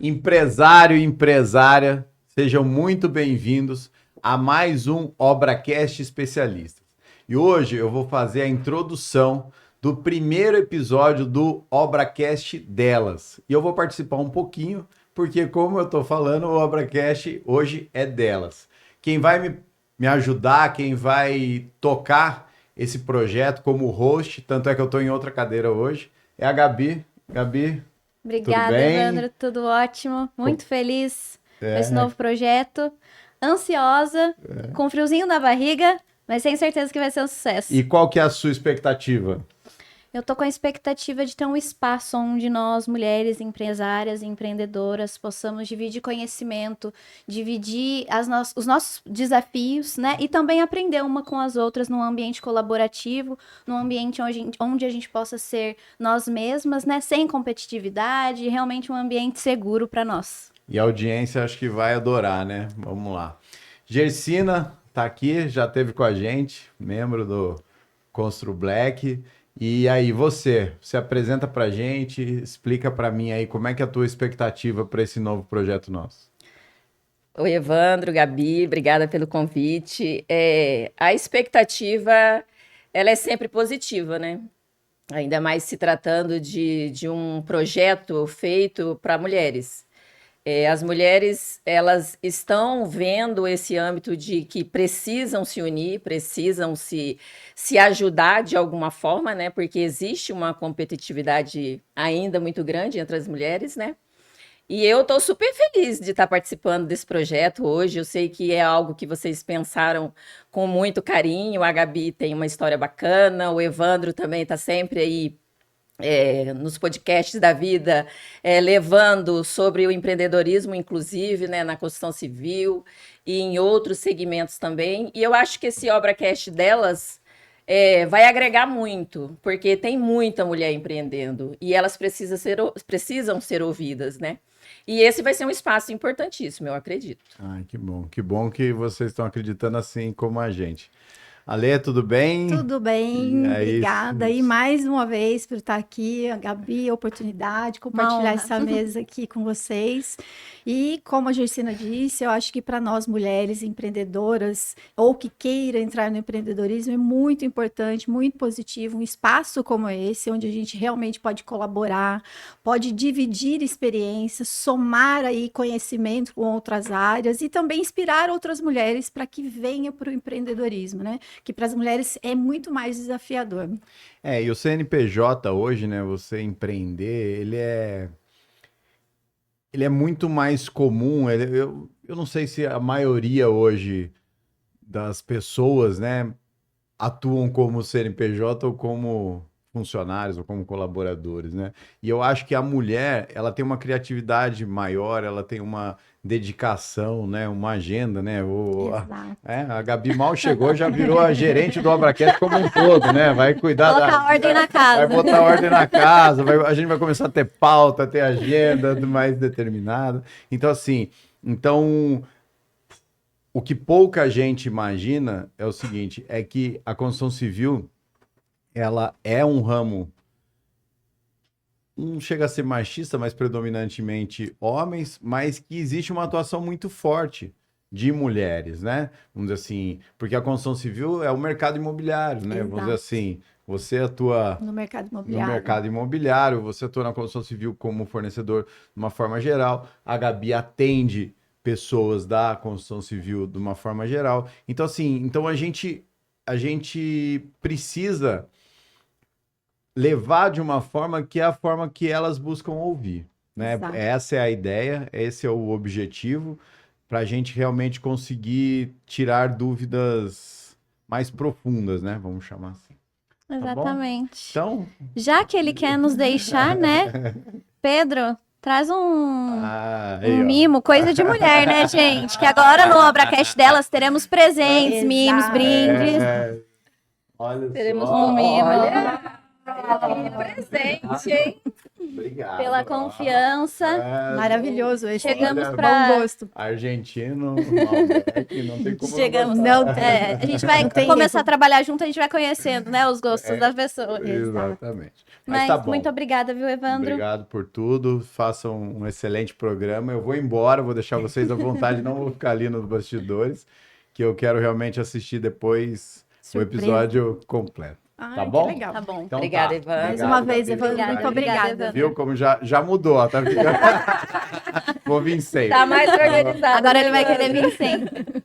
Empresário e empresária, sejam muito bem-vindos a mais um ObraCast Especialistas. E hoje eu vou fazer a introdução do primeiro episódio do ObraCast delas. E eu vou participar um pouquinho, porque como eu estou falando, o ObraCast hoje é delas. Quem vai me ajudar, quem vai tocar esse projeto como host, tanto é que eu estou em outra cadeira hoje, é a Gabi. Gabi, tudo Obrigada, bem? Evandro, tudo ótimo. Muito feliz com esse É, novo projeto. Ansiosa, com friozinho na barriga, mas tenho certeza que vai ser um E sucesso. qual que é a sua expectativa? Eu tô com a expectativa de ter um espaço onde nós, mulheres empresárias e empreendedoras, possamos dividir conhecimento, dividir os nossos desafios, né? E também aprender uma com as outras num ambiente colaborativo, num ambiente onde a gente possa ser nós mesmas, né? Sem competitividade, realmente um ambiente seguro para nós. E a audiência acho que vai adorar, né? Vamos lá. Gersina tá aqui, já esteve com a gente, membro do Constru Black. E aí, você se apresenta pra gente, explica pra mim aí como é que é a tua expectativa para esse novo projeto nosso. Oi, Evandro, Gabi, obrigada pelo convite. A expectativa, ela é sempre positiva, né? Ainda mais se tratando de um projeto feito para mulheres. As mulheres, elas estão vendo esse âmbito de que precisam se unir, precisam se ajudar de alguma forma, né? Porque existe uma competitividade ainda muito grande entre as mulheres, né? E eu estou super feliz de estar participando desse projeto hoje. Eu sei que é algo que vocês pensaram com muito carinho. A Gabi tem uma história bacana, o Evandro também está sempre aí nos podcasts da vida, levando sobre o empreendedorismo, inclusive, né, na construção civil e em outros segmentos também. E eu acho que esse ObraCast delas vai agregar muito, porque tem muita mulher empreendendo e elas precisam ser ouvidas, né? E esse vai ser um espaço importantíssimo, eu acredito. Ai, que bom que vocês estão acreditando assim como a gente. Alê, tudo bem? Tudo E bem, aí, obrigada. E mais uma vez por estar aqui, a Gabi, a oportunidade de Uma compartilhar honra. essa mesa aqui com vocês. E como a Gersina disse, eu acho que para nós mulheres empreendedoras ou que queira entrar no empreendedorismo é muito importante, muito positivo, um espaço como esse, onde a gente realmente pode colaborar, pode dividir experiências, somar aí conhecimento com outras áreas e também inspirar outras mulheres para que venham para o empreendedorismo, né? Que para as mulheres é muito mais desafiador. E o CNPJ hoje, né, você empreender, ele é muito mais comum. Eu não sei se a maioria hoje das pessoas, né, atuam como CNPJ ou como funcionários ou como colaboradores, né? E eu acho que a mulher, ela tem uma criatividade maior, ela tem uma dedicação, né, uma agenda, né? Exato. A Gabi mal chegou, já virou a gerente do ObraCast como um todo, né? Vai cuidar Colocar ordem na vai casa. botar ordem na casa, a gente vai começar a ter pauta, ter agenda mais determinada. Então, assim, o que pouca gente imagina é o seguinte, é que a construção civil, ela é um ramo, não chega a ser machista, mas predominantemente homens, mas que existe uma atuação muito forte de mulheres, né? Vamos dizer assim, porque a construção civil é o mercado imobiliário, né? Vamos dizer Exato. assim, você atua No mercado no imobiliário. mercado imobiliário, você atua na construção civil como fornecedor de uma forma geral, a Gabi atende pessoas da construção civil de uma forma geral. Então, assim, a gente precisa levar de uma forma que é a forma que elas buscam ouvir, né? Exato. Essa é a ideia, esse é o objetivo, para a gente realmente conseguir tirar dúvidas mais profundas, né? Vamos chamar assim. Tá bom? Exatamente. Então, Já que ele quer nos deixar, né? Pedro, traz aí, um ó. mimo, coisa de mulher, né, gente? Que agora no ObraCast delas teremos presentes, Exato. mimos, brindes. Olha Teremos só. Um mimo. Olha, que presente, hein? Obrigado. pela confiança. Maravilhoso esse. Chegamos olha, pra- Bom gosto. Argentino, Malbec, não tem como Chegamos. não Não, gostar. A gente vai Tem começar erro. a trabalhar junto, a gente vai conhecendo, né, os gostos da pessoa. Exatamente. Mas Mas tá bom. muito obrigada, viu, Evandro? Obrigado por tudo. Façam um excelente programa. Eu vou embora, vou deixar vocês à vontade, não vou ficar ali nos bastidores, que eu quero realmente assistir depois o Surpresa. episódio completo. Ai, Tá que bom? legal. Tá bom. Então Obrigada, tá. Evandro. Mais uma vez, Gabi. Evandro, muito Obrigada, obrigada. Evandro. Viu como já mudou, ó, tá vendo? Vou vir sempre. Tá mais organizado. Agora ele vai Evandro. querer vir sempre.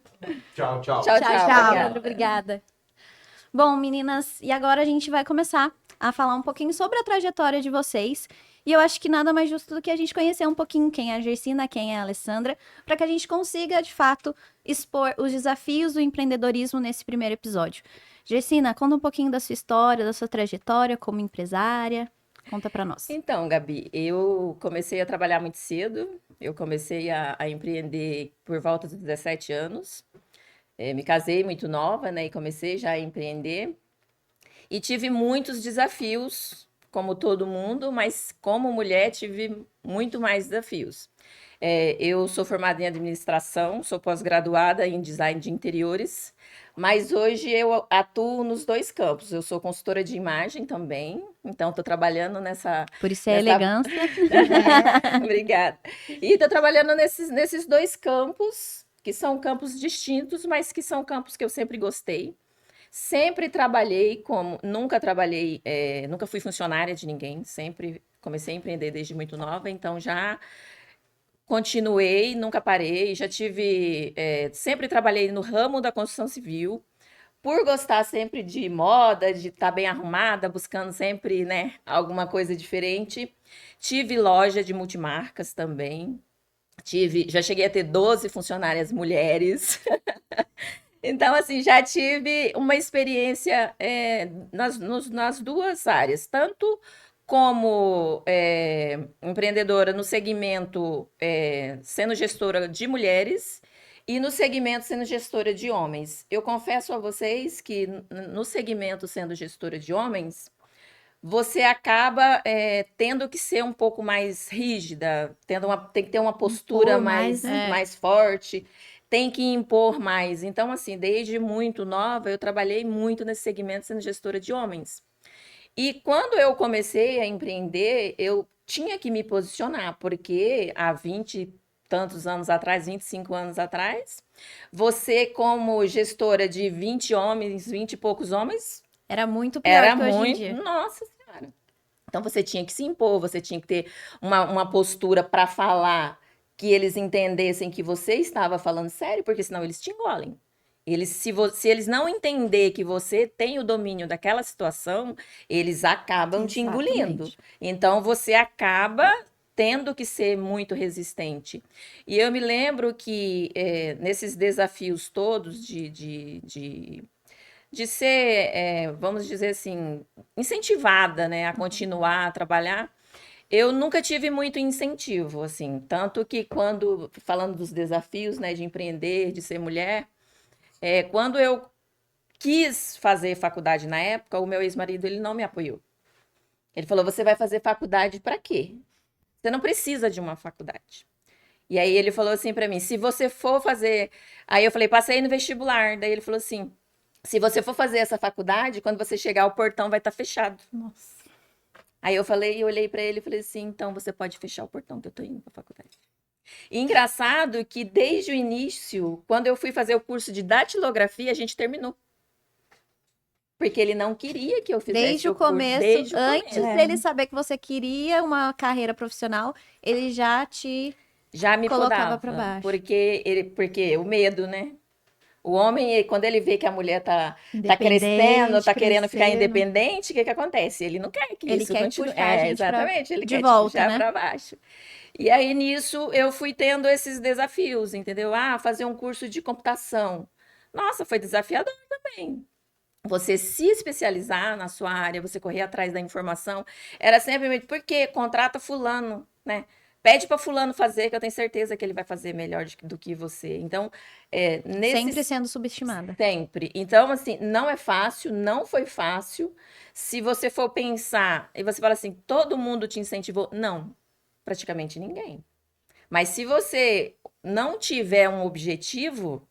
Tchau, tchau. Tchau, Tchau, obrigada. Evandro. Obrigada. Bom, meninas, e agora a gente vai começar a falar um pouquinho sobre a trajetória de vocês. E eu acho que nada mais justo do que a gente conhecer um pouquinho quem é a Gersina, quem é a Alessandra, para que a gente consiga, de fato, expor os desafios do empreendedorismo nesse primeiro episódio. Gersina, conta um pouquinho da sua história, da sua trajetória como empresária. Conta para nós. Então, Gabi, eu comecei a trabalhar muito cedo. Eu comecei a empreender por volta dos 17 anos. Me casei muito nova, né? E comecei já a empreender. E tive muitos desafios, como todo mundo, mas como mulher tive muito mais desafios. Eu sou formada em administração, sou pós-graduada em design de interiores, mas hoje eu atuo nos dois campos. Eu sou consultora de imagem também, então estou trabalhando nessa... Por isso é Nessa- elegância. Obrigada. E estou trabalhando nesses dois campos, que são campos distintos, mas que são campos que eu sempre gostei. Sempre trabalhei nunca trabalhei, nunca fui funcionária de ninguém, sempre comecei a empreender desde muito nova, então já continuei, nunca parei, sempre trabalhei no ramo da construção civil, por gostar sempre de moda, de estar bem arrumada, buscando sempre, né, alguma coisa diferente. Tive loja de multimarcas também, já cheguei a ter 12 funcionárias mulheres. Então, assim, já tive uma experiência nas duas áreas, tanto como empreendedora no segmento sendo gestora de mulheres e no segmento sendo gestora de homens. Eu confesso a vocês que no segmento sendo gestora de homens, você acaba tendo que ser um pouco mais rígida, tem que ter uma postura Impor mais, né? mais forte, tem que impor mais. Então, assim, desde muito nova, eu trabalhei muito nesse segmento sendo gestora de homens. E quando eu comecei a empreender, eu tinha que me posicionar, porque há 20 e tantos anos atrás, 25 anos atrás, você como gestora de 20 homens, 20 e poucos homens, Era muito pior era que hoje em muito. dia. Nossa Senhora. Então você tinha que se impor, você tinha que ter uma postura para falar que eles entendessem que você estava falando sério, porque senão eles te engolem. Se eles não entender que você tem o domínio daquela situação, eles acabam te engolindo. Exatamente. Então você acaba tendo que ser muito resistente. E eu me lembro que nesses desafios todos de ser, vamos dizer assim, incentivada, né, a continuar a trabalhar, eu nunca tive muito incentivo, assim, tanto que falando dos desafios, né, de empreender, de ser mulher, quando eu quis fazer faculdade na época, o meu ex-marido, ele não me apoiou. Ele falou, você vai fazer faculdade para quê? Você não precisa de uma faculdade. E aí ele falou assim para mim, se você for fazer... Aí eu falei, passei no vestibular. Daí ele falou assim, se você for fazer essa faculdade, quando você chegar, o portão vai estar fechado. Nossa. Aí eu olhei para ele e falei assim, então você pode fechar o portão que eu tô indo para faculdade. E engraçado que desde o início, quando eu fui fazer o curso de datilografia, a gente terminou. Porque ele não queria que eu fizesse Desde o curso, começo, desde o antes começo. dele saber que você queria uma carreira profissional, ele já te Já me colocava podava, pra baixo. porque o medo, né? O homem, quando ele vê que a mulher tá Independente, crescendo, tá querendo ficar crescendo. independente, o que acontece? Ele não quer que Ele isso quer continue. puxar a gente Exatamente, ele de quer te volta, puxar né? para baixo. E aí, nisso, eu fui tendo esses desafios, entendeu? Ah, fazer um curso de computação. Nossa, foi desafiador também. Você se especializar na sua área, você correr atrás da informação, era sempre porque contrata fulano, né? Pede para fulano fazer, que eu tenho certeza que ele vai fazer melhor do que você. Então, Sempre sendo subestimada. Sempre. Então, assim, não é fácil, não foi fácil. Se você for pensar e você fala assim, todo mundo te incentivou. Não, praticamente ninguém. Mas se você não tiver um objetivo,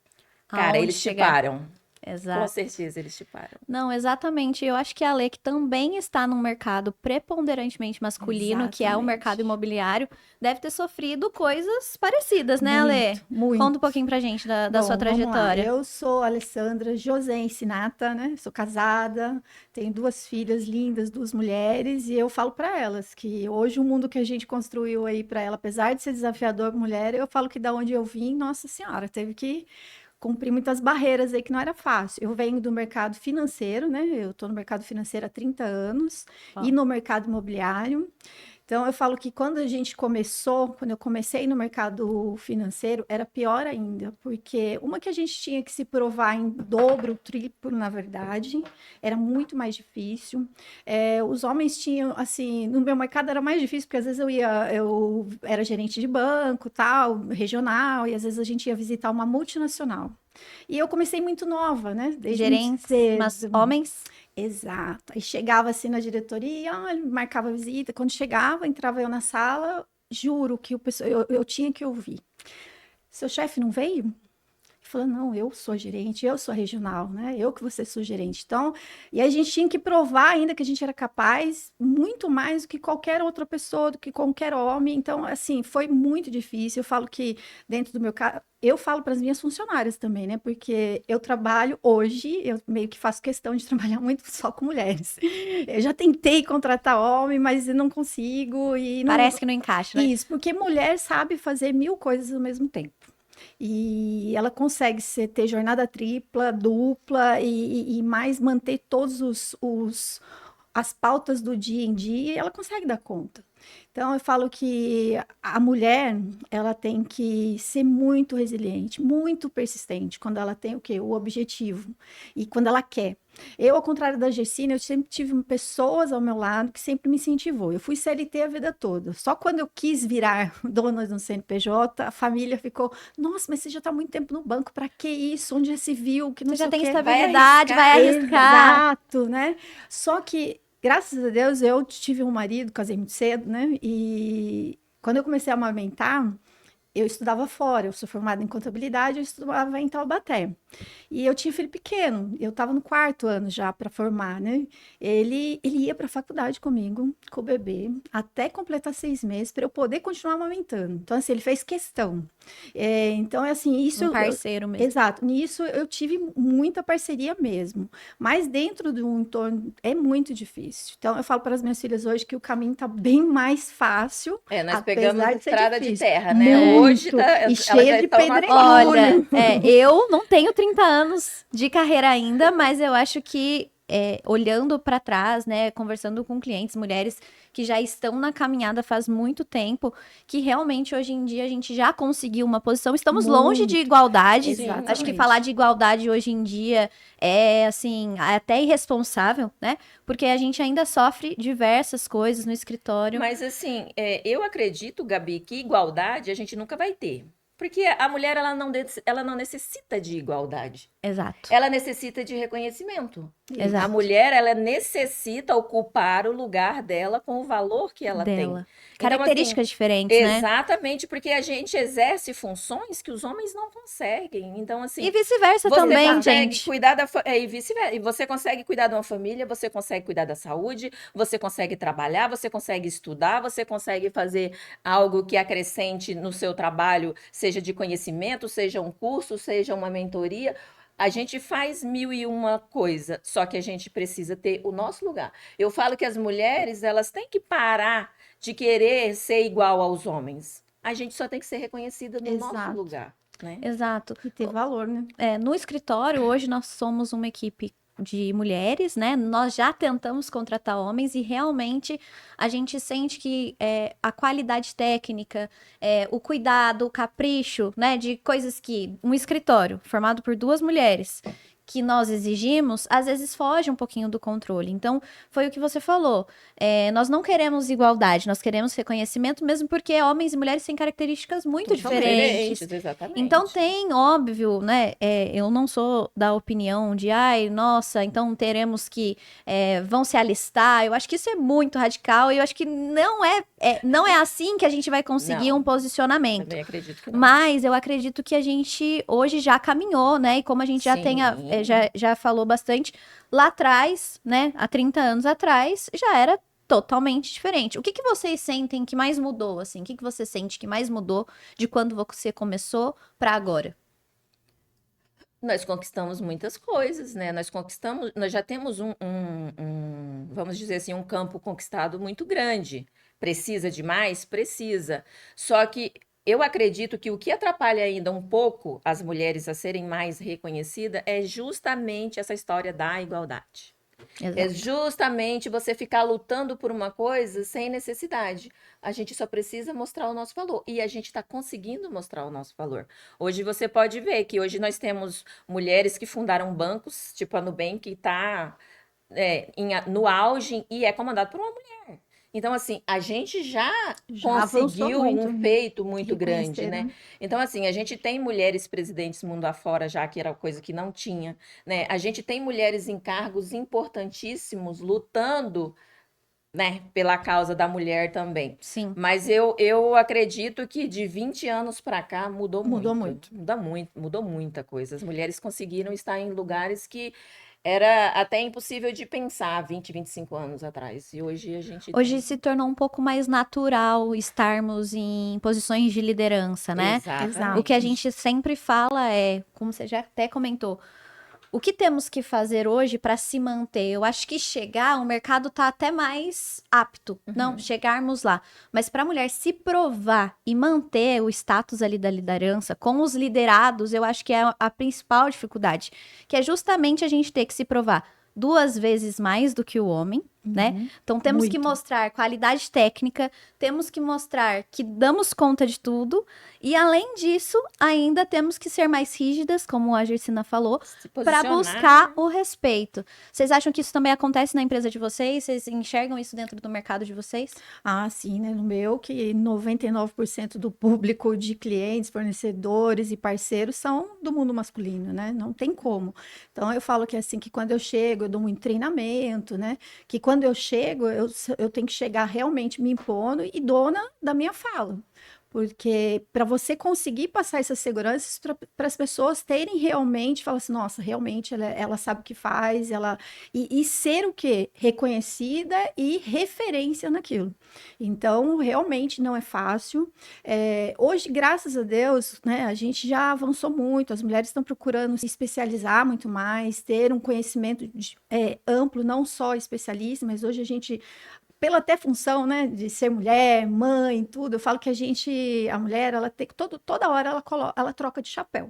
cara, Aonde eles te chegar. param. Com Exato. certeza eles te param. Não, exatamente. Eu acho que a Lê, que também está num mercado preponderantemente masculino, que é o Exatamente. mercado imobiliário, deve ter sofrido coisas parecidas, né, Lê? Muito. Conta um pouquinho pra gente da Bom, sua vamos lá. trajetória. Eu sou Alessandra José Ensinata, né? Sou casada, tenho 2 filhas lindas, 2 mulheres, e eu falo para elas que hoje o mundo que a gente construiu aí para ela, apesar de ser desafiador mulher, eu falo que da onde eu vim, nossa senhora, teve que cumprir muitas barreiras aí que não era fácil. Eu venho do mercado financeiro, né? Eu estou no mercado financeiro há 30 anos Ó. e no mercado imobiliário. Então, eu falo que quando quando eu comecei no mercado financeiro, era pior ainda, porque uma que a gente tinha que se provar em dobro, triplo, na verdade, era muito mais difícil. Os homens tinham, assim, no meu mercado era mais difícil, porque às vezes eu era gerente de banco, tal, regional, e às vezes a gente ia visitar uma multinacional. E eu comecei muito nova, né? Desde muito Gerentes, cedo. mas homens. Exato. Aí chegava assim na diretoria, ele marcava a visita. Quando chegava, entrava eu na sala, juro que eu tinha que ouvir. Seu chefe não veio? Ele falou, não, eu sou gerente, eu sou regional, né? Eu que vou ser sua gerente. Então, e a gente tinha que provar ainda que a gente era capaz, muito mais do que qualquer outra pessoa, do que qualquer homem. Então, assim, foi muito difícil. Eu falo que dentro do meu caso, eu falo para as minhas funcionárias também, né? Porque eu trabalho hoje, eu meio que faço questão de trabalhar muito só com mulheres. Eu já tentei contratar homem, mas eu não consigo e não... Parece que não encaixa, né? Isso, porque mulher sabe fazer 1000 coisas ao mesmo tempo. E ela consegue ter jornada tripla, dupla e mais manter todos as pautas do dia em dia, e ela consegue dar conta. Então, eu falo que a mulher, ela tem que ser muito resiliente, muito persistente, quando ela tem o quê? O objetivo, e quando ela quer. Eu, ao contrário da Gessina, eu sempre tive pessoas ao meu lado que sempre me incentivou. Eu fui CLT a vida toda. Só quando eu quis virar dona do CNPJ, a família ficou, nossa, mas você já está muito tempo no banco, para que isso? Onde já se viu? Que não Você já sei o tem quê. estabilidade, vai arriscar. Exato, né? Só que graças a Deus, eu tive um marido, casei muito cedo, né? E quando eu comecei a amamentar, eu estudava fora. Eu sou formada em contabilidade, eu estudava em Taubaté. E eu tinha filho pequeno, eu estava no 4º ano já para formar, né? Ele ia para a faculdade comigo, com o bebê, até completar 6 meses, para eu poder continuar amamentando. Então, assim, ele fez questão. Então, é assim, isso... Um parceiro mesmo. Exato, nisso eu tive muita parceria mesmo. Mas dentro de um entorno é muito difícil. Então, eu falo para as minhas filhas hoje que o caminho está bem mais fácil. Nós apesar pegamos de ser estrada de difícil. terra, né? Muito. Hoje E elas cheia já de estão na pedregulho. Olha, eu não tenho 30 anos de carreira ainda, mas eu acho que olhando para trás, né, conversando com clientes, mulheres que já estão na caminhada faz muito tempo, que realmente hoje em dia a gente já conseguiu uma posição. Estamos longe de igualdade. Exatamente. Acho que falar de igualdade hoje em dia é, assim, até irresponsável, né? Porque a gente ainda sofre diversas coisas no escritório. Mas assim, eu acredito, Gabi, que igualdade a gente nunca vai ter. Porque a mulher, ela não necessita de igualdade. Exato. Ela necessita de reconhecimento. Exato. A mulher, ela necessita ocupar o lugar dela com o valor que ela tem. Características diferentes, né? Exatamente, porque a gente exerce funções que os homens não conseguem. Então, assim... E vice-versa você também, consegue gente. cuidar e vice-versa. E você consegue cuidar de uma família, você consegue cuidar da saúde, você consegue trabalhar, você consegue estudar, você consegue fazer algo que acrescente no seu trabalho, seja de conhecimento, seja um curso, seja uma mentoria. A gente faz 1001 coisa, só que a gente precisa ter o nosso lugar. Eu falo que as mulheres, elas têm que parar de querer ser igual aos homens. A gente só tem que ser reconhecida no nosso lugar, né? Exato. E ter valor, né? No escritório, hoje nós somos uma equipe de mulheres, né? Nós já tentamos contratar homens e realmente a gente sente que a qualidade técnica, o cuidado, o capricho, né? De coisas que um escritório formado por 2 mulheres que nós exigimos, às vezes foge um pouquinho do controle. Então, foi o que você falou. Nós não queremos igualdade, nós queremos reconhecimento, mesmo porque homens e mulheres têm características muito diferentes. Exatamente. Então, tem, óbvio, né? Eu não sou da opinião de, ai, nossa, então teremos que vão se alistar. Eu acho que isso é muito radical e eu acho que não é assim que a gente vai conseguir Não. um posicionamento. Também acredito que não. Mas eu acredito que a gente hoje já caminhou, né? E como a gente já Sim. já falou bastante, lá atrás, né? Há 30 anos atrás, já era totalmente diferente. O que vocês sentem que mais mudou, assim? O que você sente que mais mudou de quando você começou para agora? Nós conquistamos muitas coisas, né? Nós já temos vamos dizer assim, um campo conquistado muito grande. Precisa de mais? Precisa. Só que eu acredito que o que atrapalha ainda um pouco as mulheres a serem mais reconhecidas é justamente essa história da igualdade. É justamente você ficar lutando por uma coisa sem necessidade. A gente só precisa mostrar o nosso valor. E a gente está conseguindo mostrar o nosso valor. Hoje você pode ver que hoje nós temos mulheres que fundaram bancos, tipo a Nubank, que está no auge e é comandado por uma mulher. Então, assim, a gente já conseguiu um feito muito grande, né? Então, assim, a gente tem mulheres presidentes mundo afora já, que era coisa que não tinha, né? A gente tem mulheres em cargos importantíssimos lutando, né, pela causa da mulher também. Sim. Mas eu acredito que de 20 anos para cá mudou muito. Mudou muita coisa. As mulheres conseguiram estar em lugares que era até impossível de pensar 20, 25 anos atrás. E hoje a gente Hoje se tornou um pouco mais natural estarmos em posições de liderança, né? Exatamente. O que a gente sempre fala como você já até comentou, o que temos que fazer hoje para se manter? Eu acho que o mercado tá até mais apto, não chegarmos lá. Mas para a mulher se provar e manter o status ali da liderança com os liderados, eu acho que é a principal dificuldade, que é justamente a gente ter que se provar 2 vezes mais do que o homem, né? Então temos que mostrar qualidade técnica, temos que mostrar que damos conta de tudo e além disso, ainda temos que ser mais rígidas, como a Gersina falou, para buscar o respeito. Vocês acham que isso também acontece na empresa de vocês? Vocês enxergam isso dentro do mercado de vocês? Ah, sim, né? No meu, que 99% do público de clientes, fornecedores e parceiros são do mundo masculino, né? Não tem como. Então, eu falo que assim, que quando eu chego, eu dou muito treinamento, né? Que quando eu chego, eu tenho que chegar realmente me impondo e dona da minha fala. Porque para você conseguir passar essa segurança para as pessoas terem realmente, falar assim, nossa, realmente ela sabe o que faz, e ser o quê? Reconhecida e referência naquilo. Então, realmente não é fácil. Hoje, graças a Deus, né, a gente já avançou muito, as mulheres estão procurando se especializar muito mais, ter um conhecimento amplo, não só especialista, mas hoje a gente pela até função, né, de ser mulher, mãe, tudo, eu falo que a mulher, ela tem toda hora ela troca de chapéu.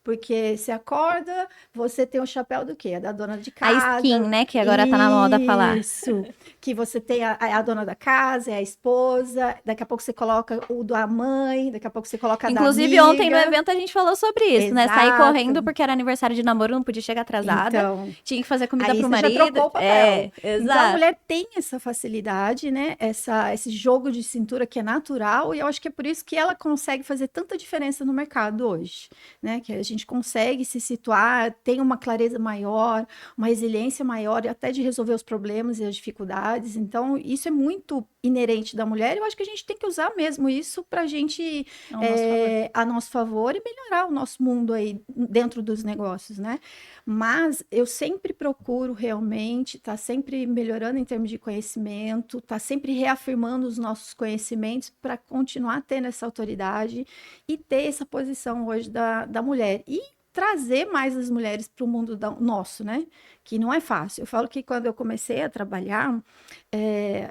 Porque você acorda, você tem o chapéu do quê? É da dona de casa. A skin, né? Que agora tá na moda falar. Isso. Que você tem a dona da casa, é a esposa. Daqui a pouco você coloca o da mãe, daqui a pouco você coloca a Inclusive, da amiga. ontem no evento a gente falou sobre isso, né? Sair correndo porque era aniversário de namoro, não podia chegar atrasada. Então, tinha que fazer comida pro marido. Já trocou o papel. Exato. Então, a mulher tem essa facilidade, né? Esse jogo de cintura que é natural. E eu acho que é por isso que ela consegue fazer tanta diferença no mercado hoje, né? Que a gente consegue se situar, tem uma clareza maior, uma resiliência maior, e até de resolver os problemas e as dificuldades. Então, isso é muito inerente da mulher. Eu acho que a gente tem que usar mesmo isso para a gente, a nosso favor e melhorar o nosso mundo aí dentro dos negócios, né? Mas eu sempre procuro realmente estar sempre melhorando em termos de conhecimento, estar sempre reafirmando os nossos conhecimentos para continuar tendo essa autoridade e ter essa posição hoje da mulher. E trazer mais as mulheres para o mundo nosso, né? Que não é fácil. Eu falo que quando eu comecei a trabalhar,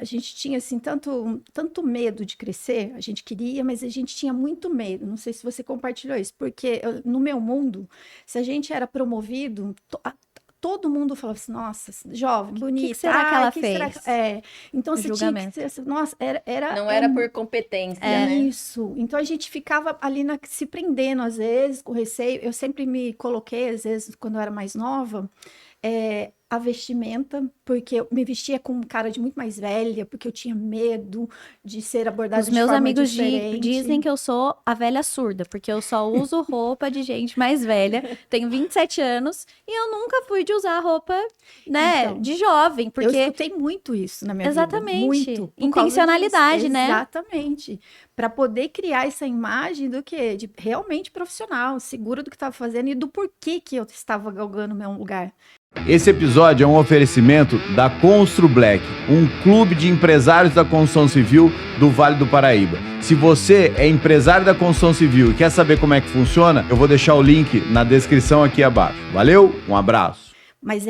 a gente tinha, assim, tanto medo de crescer, a gente queria, mas a gente tinha muito medo. Não sei se você compartilhou isso, porque no meu mundo, se a gente era promovido, todo mundo falava assim, nossa, jovem, bonita. que será que ela será fez? Então, O você tinha julgamento. que ser, nossa, Não era por competência, né? isso. Então a gente ficava ali se prendendo, às vezes, com receio. Eu sempre me coloquei, às vezes, quando eu era mais nova, a vestimenta, porque eu me vestia com cara de muito mais velha, porque eu tinha medo de ser abordada Os de meus forma amigos diferente. dizem que eu sou a velha surda, porque eu só uso roupa de gente mais velha. Tenho 27 anos e eu nunca fui de usar roupa, né, Então, de jovem, eu porque escutei muito isso na minha vida. exatamente, Muito. Por causa intencionalidade, disso. né? Exatamente. Para poder criar essa imagem do quê? De realmente profissional, segura do que estava fazendo e do porquê que eu estava galgando o meu lugar. Esse episódio é um oferecimento da Constru Black, um clube de empresários da construção civil do Vale do Paraíba. Se você é empresário da construção civil e quer saber como é que funciona, eu vou deixar o link na descrição aqui abaixo. Valeu? Um abraço. Mas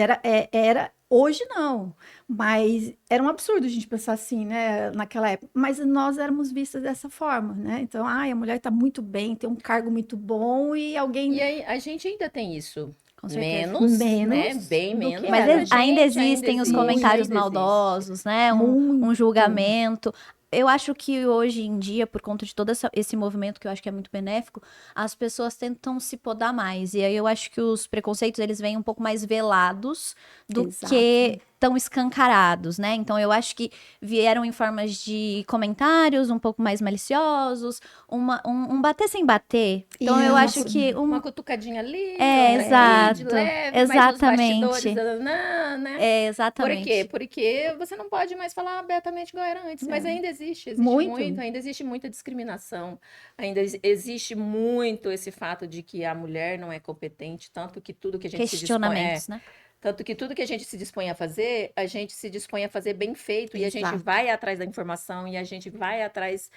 hoje não. Mas era um absurdo a gente pensar assim, né, naquela época. Mas nós éramos vistas dessa forma, né? Então, a mulher está muito bem, tem um cargo muito bom e alguém. E aí, a gente ainda tem isso. Com certeza. Menos, né? Menos Bem do menos. que Mas era. a ainda gente existem os existe, comentários ainda existe. maldosos, né? Um julgamento. Eu acho que hoje em dia, por conta de todo esse movimento que eu acho que é muito benéfico, as pessoas tentam se podar mais. E aí eu acho que os preconceitos, eles vêm um pouco mais velados do Exato. que tão escancarados, né? Então eu acho que vieram em formas de comentários um pouco mais maliciosos, um bater sem bater. Então eu acho Isso. que Uma cutucadinha ali, É, outra aqui, exato. de leve, Exatamente. mas nos bastidores, né? é Por exatamente. quê? Porque você não pode mais falar abertamente igual era antes, mas ainda existe Muito. muito, ainda existe muita discriminação, ainda existe muito esse fato de que a mulher não é competente, tanto que tudo que a gente se dispõe, Questionamentos, né? tanto que tudo que a gente se dispõe a fazer bem feito, e a gente Exato. vai atrás da informação, e a gente vai atrás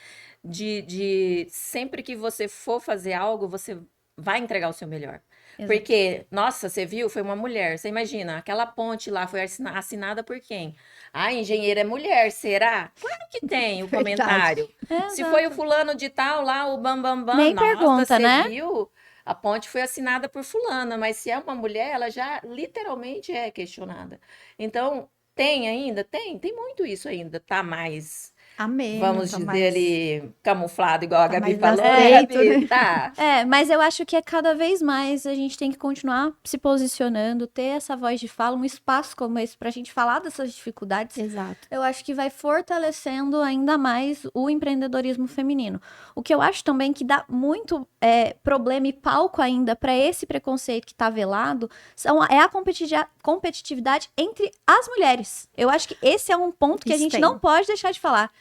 de sempre que você for fazer algo, você vai entregar o seu melhor. Exato. Porque, nossa, você viu? Foi uma mulher. Você imagina, aquela ponte lá foi assinada por quem? A engenheira é mulher, será? Claro que tem o Verdade. comentário. É, Se exato. foi o fulano de tal lá, o bambambam, Nem nossa, pergunta, você né? viu? A ponte foi assinada por fulana, mas se é uma mulher, ela já literalmente é questionada. Então, tem ainda? Tem muito isso ainda. Tá mais, Amém. vamos tá dizer mais- ali, camuflado, igual a tá Gabi mais falou, né, aceito, Gabi? né? Tá. Mas eu acho que cada vez mais a gente tem que continuar se posicionando, ter essa voz de fala, um espaço como esse pra gente falar dessas dificuldades. Exato. Eu acho que vai fortalecendo ainda mais o empreendedorismo feminino. O que eu acho também que dá muito problema e palco ainda para esse preconceito que está velado é a competitividade entre as mulheres. Eu acho que esse é um ponto que a Isso gente tem. não pode deixar de falar.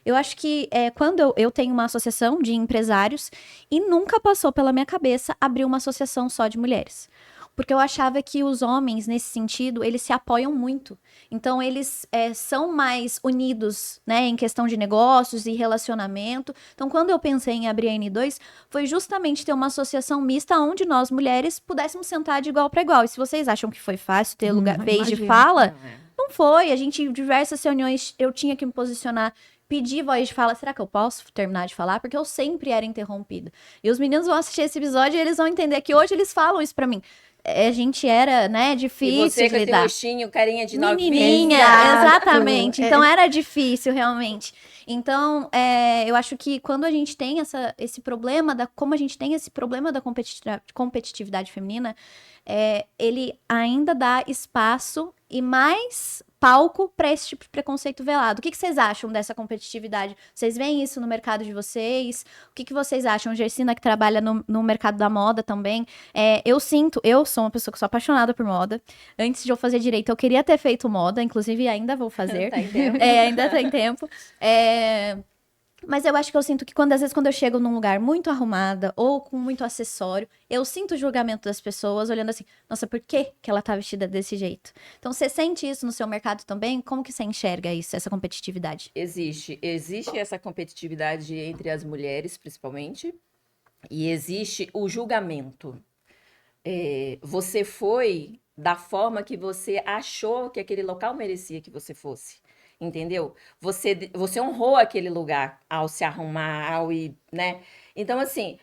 Eu acho que quando eu tenho uma associação de empresários e nunca passou pela minha cabeça abrir uma associação só de mulheres. Porque eu achava que os homens, nesse sentido, eles se apoiam muito. Então, eles são mais unidos, né, em questão de negócios e relacionamento. Então, quando eu pensei em abrir a N2, foi justamente ter uma associação mista onde nós, mulheres, pudéssemos sentar de igual para igual. E se vocês acham que foi fácil ter vez de imagino. fala, Não é. não foi. A gente, em diversas reuniões, eu tinha que me posicionar, pedir voz de fala. Será que eu posso terminar de falar? Porque eu sempre era interrompida. E os meninos vão assistir esse episódio e eles vão entender que hoje eles falam isso pra mim. A gente era, né, E difícil você de com esse lidar. rostinho, carinha de Menininha, novinha. exatamente. É. Então era difícil, realmente. Então, eu acho que quando a gente tem esse problema como a gente tem esse problema da competitividade feminina, ele ainda dá espaço e mais palco para esse tipo de preconceito velado. O que vocês acham dessa competitividade? Vocês veem isso no mercado de vocês? O que vocês acham? Gersina, que trabalha no mercado da moda também. Eu sou uma pessoa que sou apaixonada por moda. Antes de eu fazer direito, eu queria ter feito moda, inclusive ainda vou fazer. Tá em tempo. Ainda tem tempo. Mas eu acho que eu sinto que às vezes quando eu chego num lugar muito arrumada ou com muito acessório, eu sinto o julgamento das pessoas olhando assim, nossa, por que ela tá vestida desse jeito? Então, você sente isso no seu mercado também? Como que você enxerga isso, essa competitividade? Existe essa competitividade entre as mulheres, principalmente, e existe o julgamento. Você foi da forma que você achou que aquele local merecia que você fosse. Entendeu? Você honrou aquele lugar ao se arrumar, ao ir, né? Então, assim,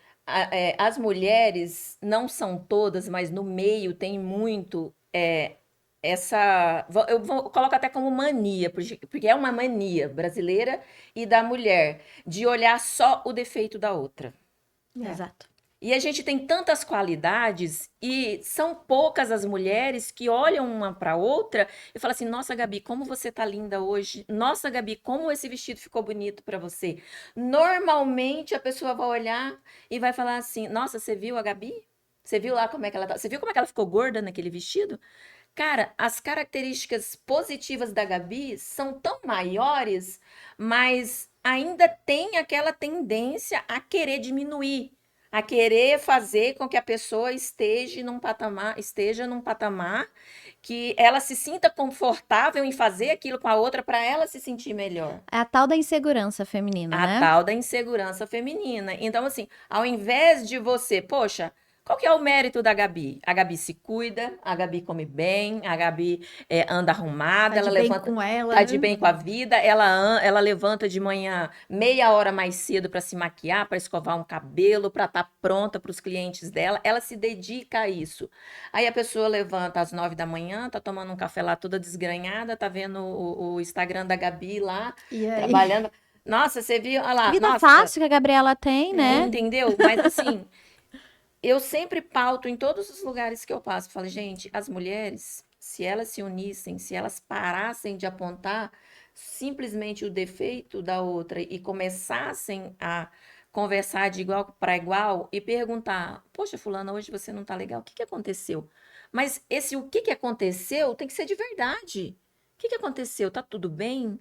as mulheres não são todas, mas no meio tem muito eu coloco até como mania, porque é uma mania brasileira e da mulher, de olhar só o defeito da outra. Exato. E a gente tem tantas qualidades e são poucas as mulheres que olham uma para outra e falam assim: "Nossa, Gabi, como você tá linda hoje. Nossa, Gabi, como esse vestido ficou bonito para você". Normalmente a pessoa vai olhar e vai falar assim: "Nossa, você viu a Gabi? Você viu lá como é que ela tá? Você viu como é que ela ficou gorda naquele vestido?". Cara, as características positivas da Gabi são tão maiores, mas ainda tem aquela tendência a querer diminuir, a querer fazer com que a pessoa esteja num patamar que ela se sinta confortável em fazer aquilo com a outra para ela se sentir melhor. É a tal da insegurança feminina, A né? tal da insegurança feminina. Então, assim, ao invés de você, poxa, qual que é o mérito da Gabi? A Gabi se cuida, a Gabi come bem, a Gabi anda arrumada, Tá ela de bem levanta, com ela, tá de né? bem com a vida, ela levanta de manhã meia hora mais cedo para se maquiar, para escovar um cabelo, para estar pronta para os clientes dela. Ela se dedica a isso. Aí a pessoa levanta às 9 da manhã, tá tomando um café lá toda desgranhada, tá vendo o Instagram da Gabi lá, E aí, trabalhando. Nossa, você viu? Olha lá, Vida nossa, fácil que a Gabriela tem, né? entendeu? Mas assim, eu sempre pauto em todos os lugares que eu passo. Falo, gente, as mulheres, se elas se unissem, se elas parassem de apontar simplesmente o defeito da outra e começassem a conversar de igual para igual e perguntar: Poxa, Fulana, hoje você não tá legal, o que que aconteceu? Mas esse o que que aconteceu tem que ser de verdade. O que que aconteceu? Tá tudo bem?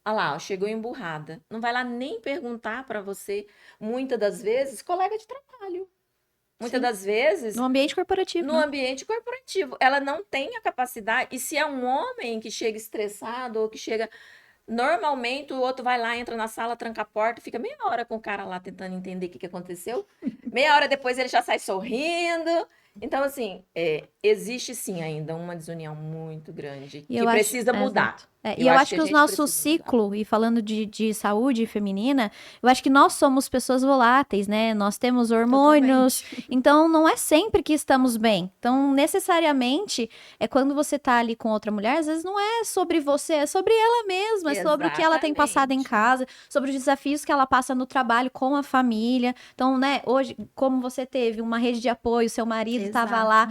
Ah lá, ó, chegou emburrada. Não vai lá nem perguntar para você, muitas das vezes, colega de trabalho. Muitas Sim. das vezes, No ambiente corporativo, no né? ambiente corporativo, ela não tem a capacidade. E se é um homem que chega estressado ou que chega. Normalmente o outro vai lá, entra na sala, tranca a porta, fica meia hora com o cara lá tentando entender o que aconteceu. Meia hora depois ele já sai sorrindo. Então, assim, existe sim ainda uma desunião muito grande E que eu acho, precisa mudar. exato. E eu acho acho que que a os gente nossos precisa mudar. ciclo, e falando de saúde feminina, eu acho que nós somos pessoas voláteis, né? Nós temos hormônios, totalmente. então não é sempre que estamos bem. Então, necessariamente, é quando você tá ali com outra mulher, às vezes não é sobre você, é sobre ela mesma, é sobre o que ela tem passado em Exatamente. casa, sobre os desafios que ela passa no trabalho com a família. Então, né, hoje, como você teve uma rede de apoio, seu marido estava Exato. lá,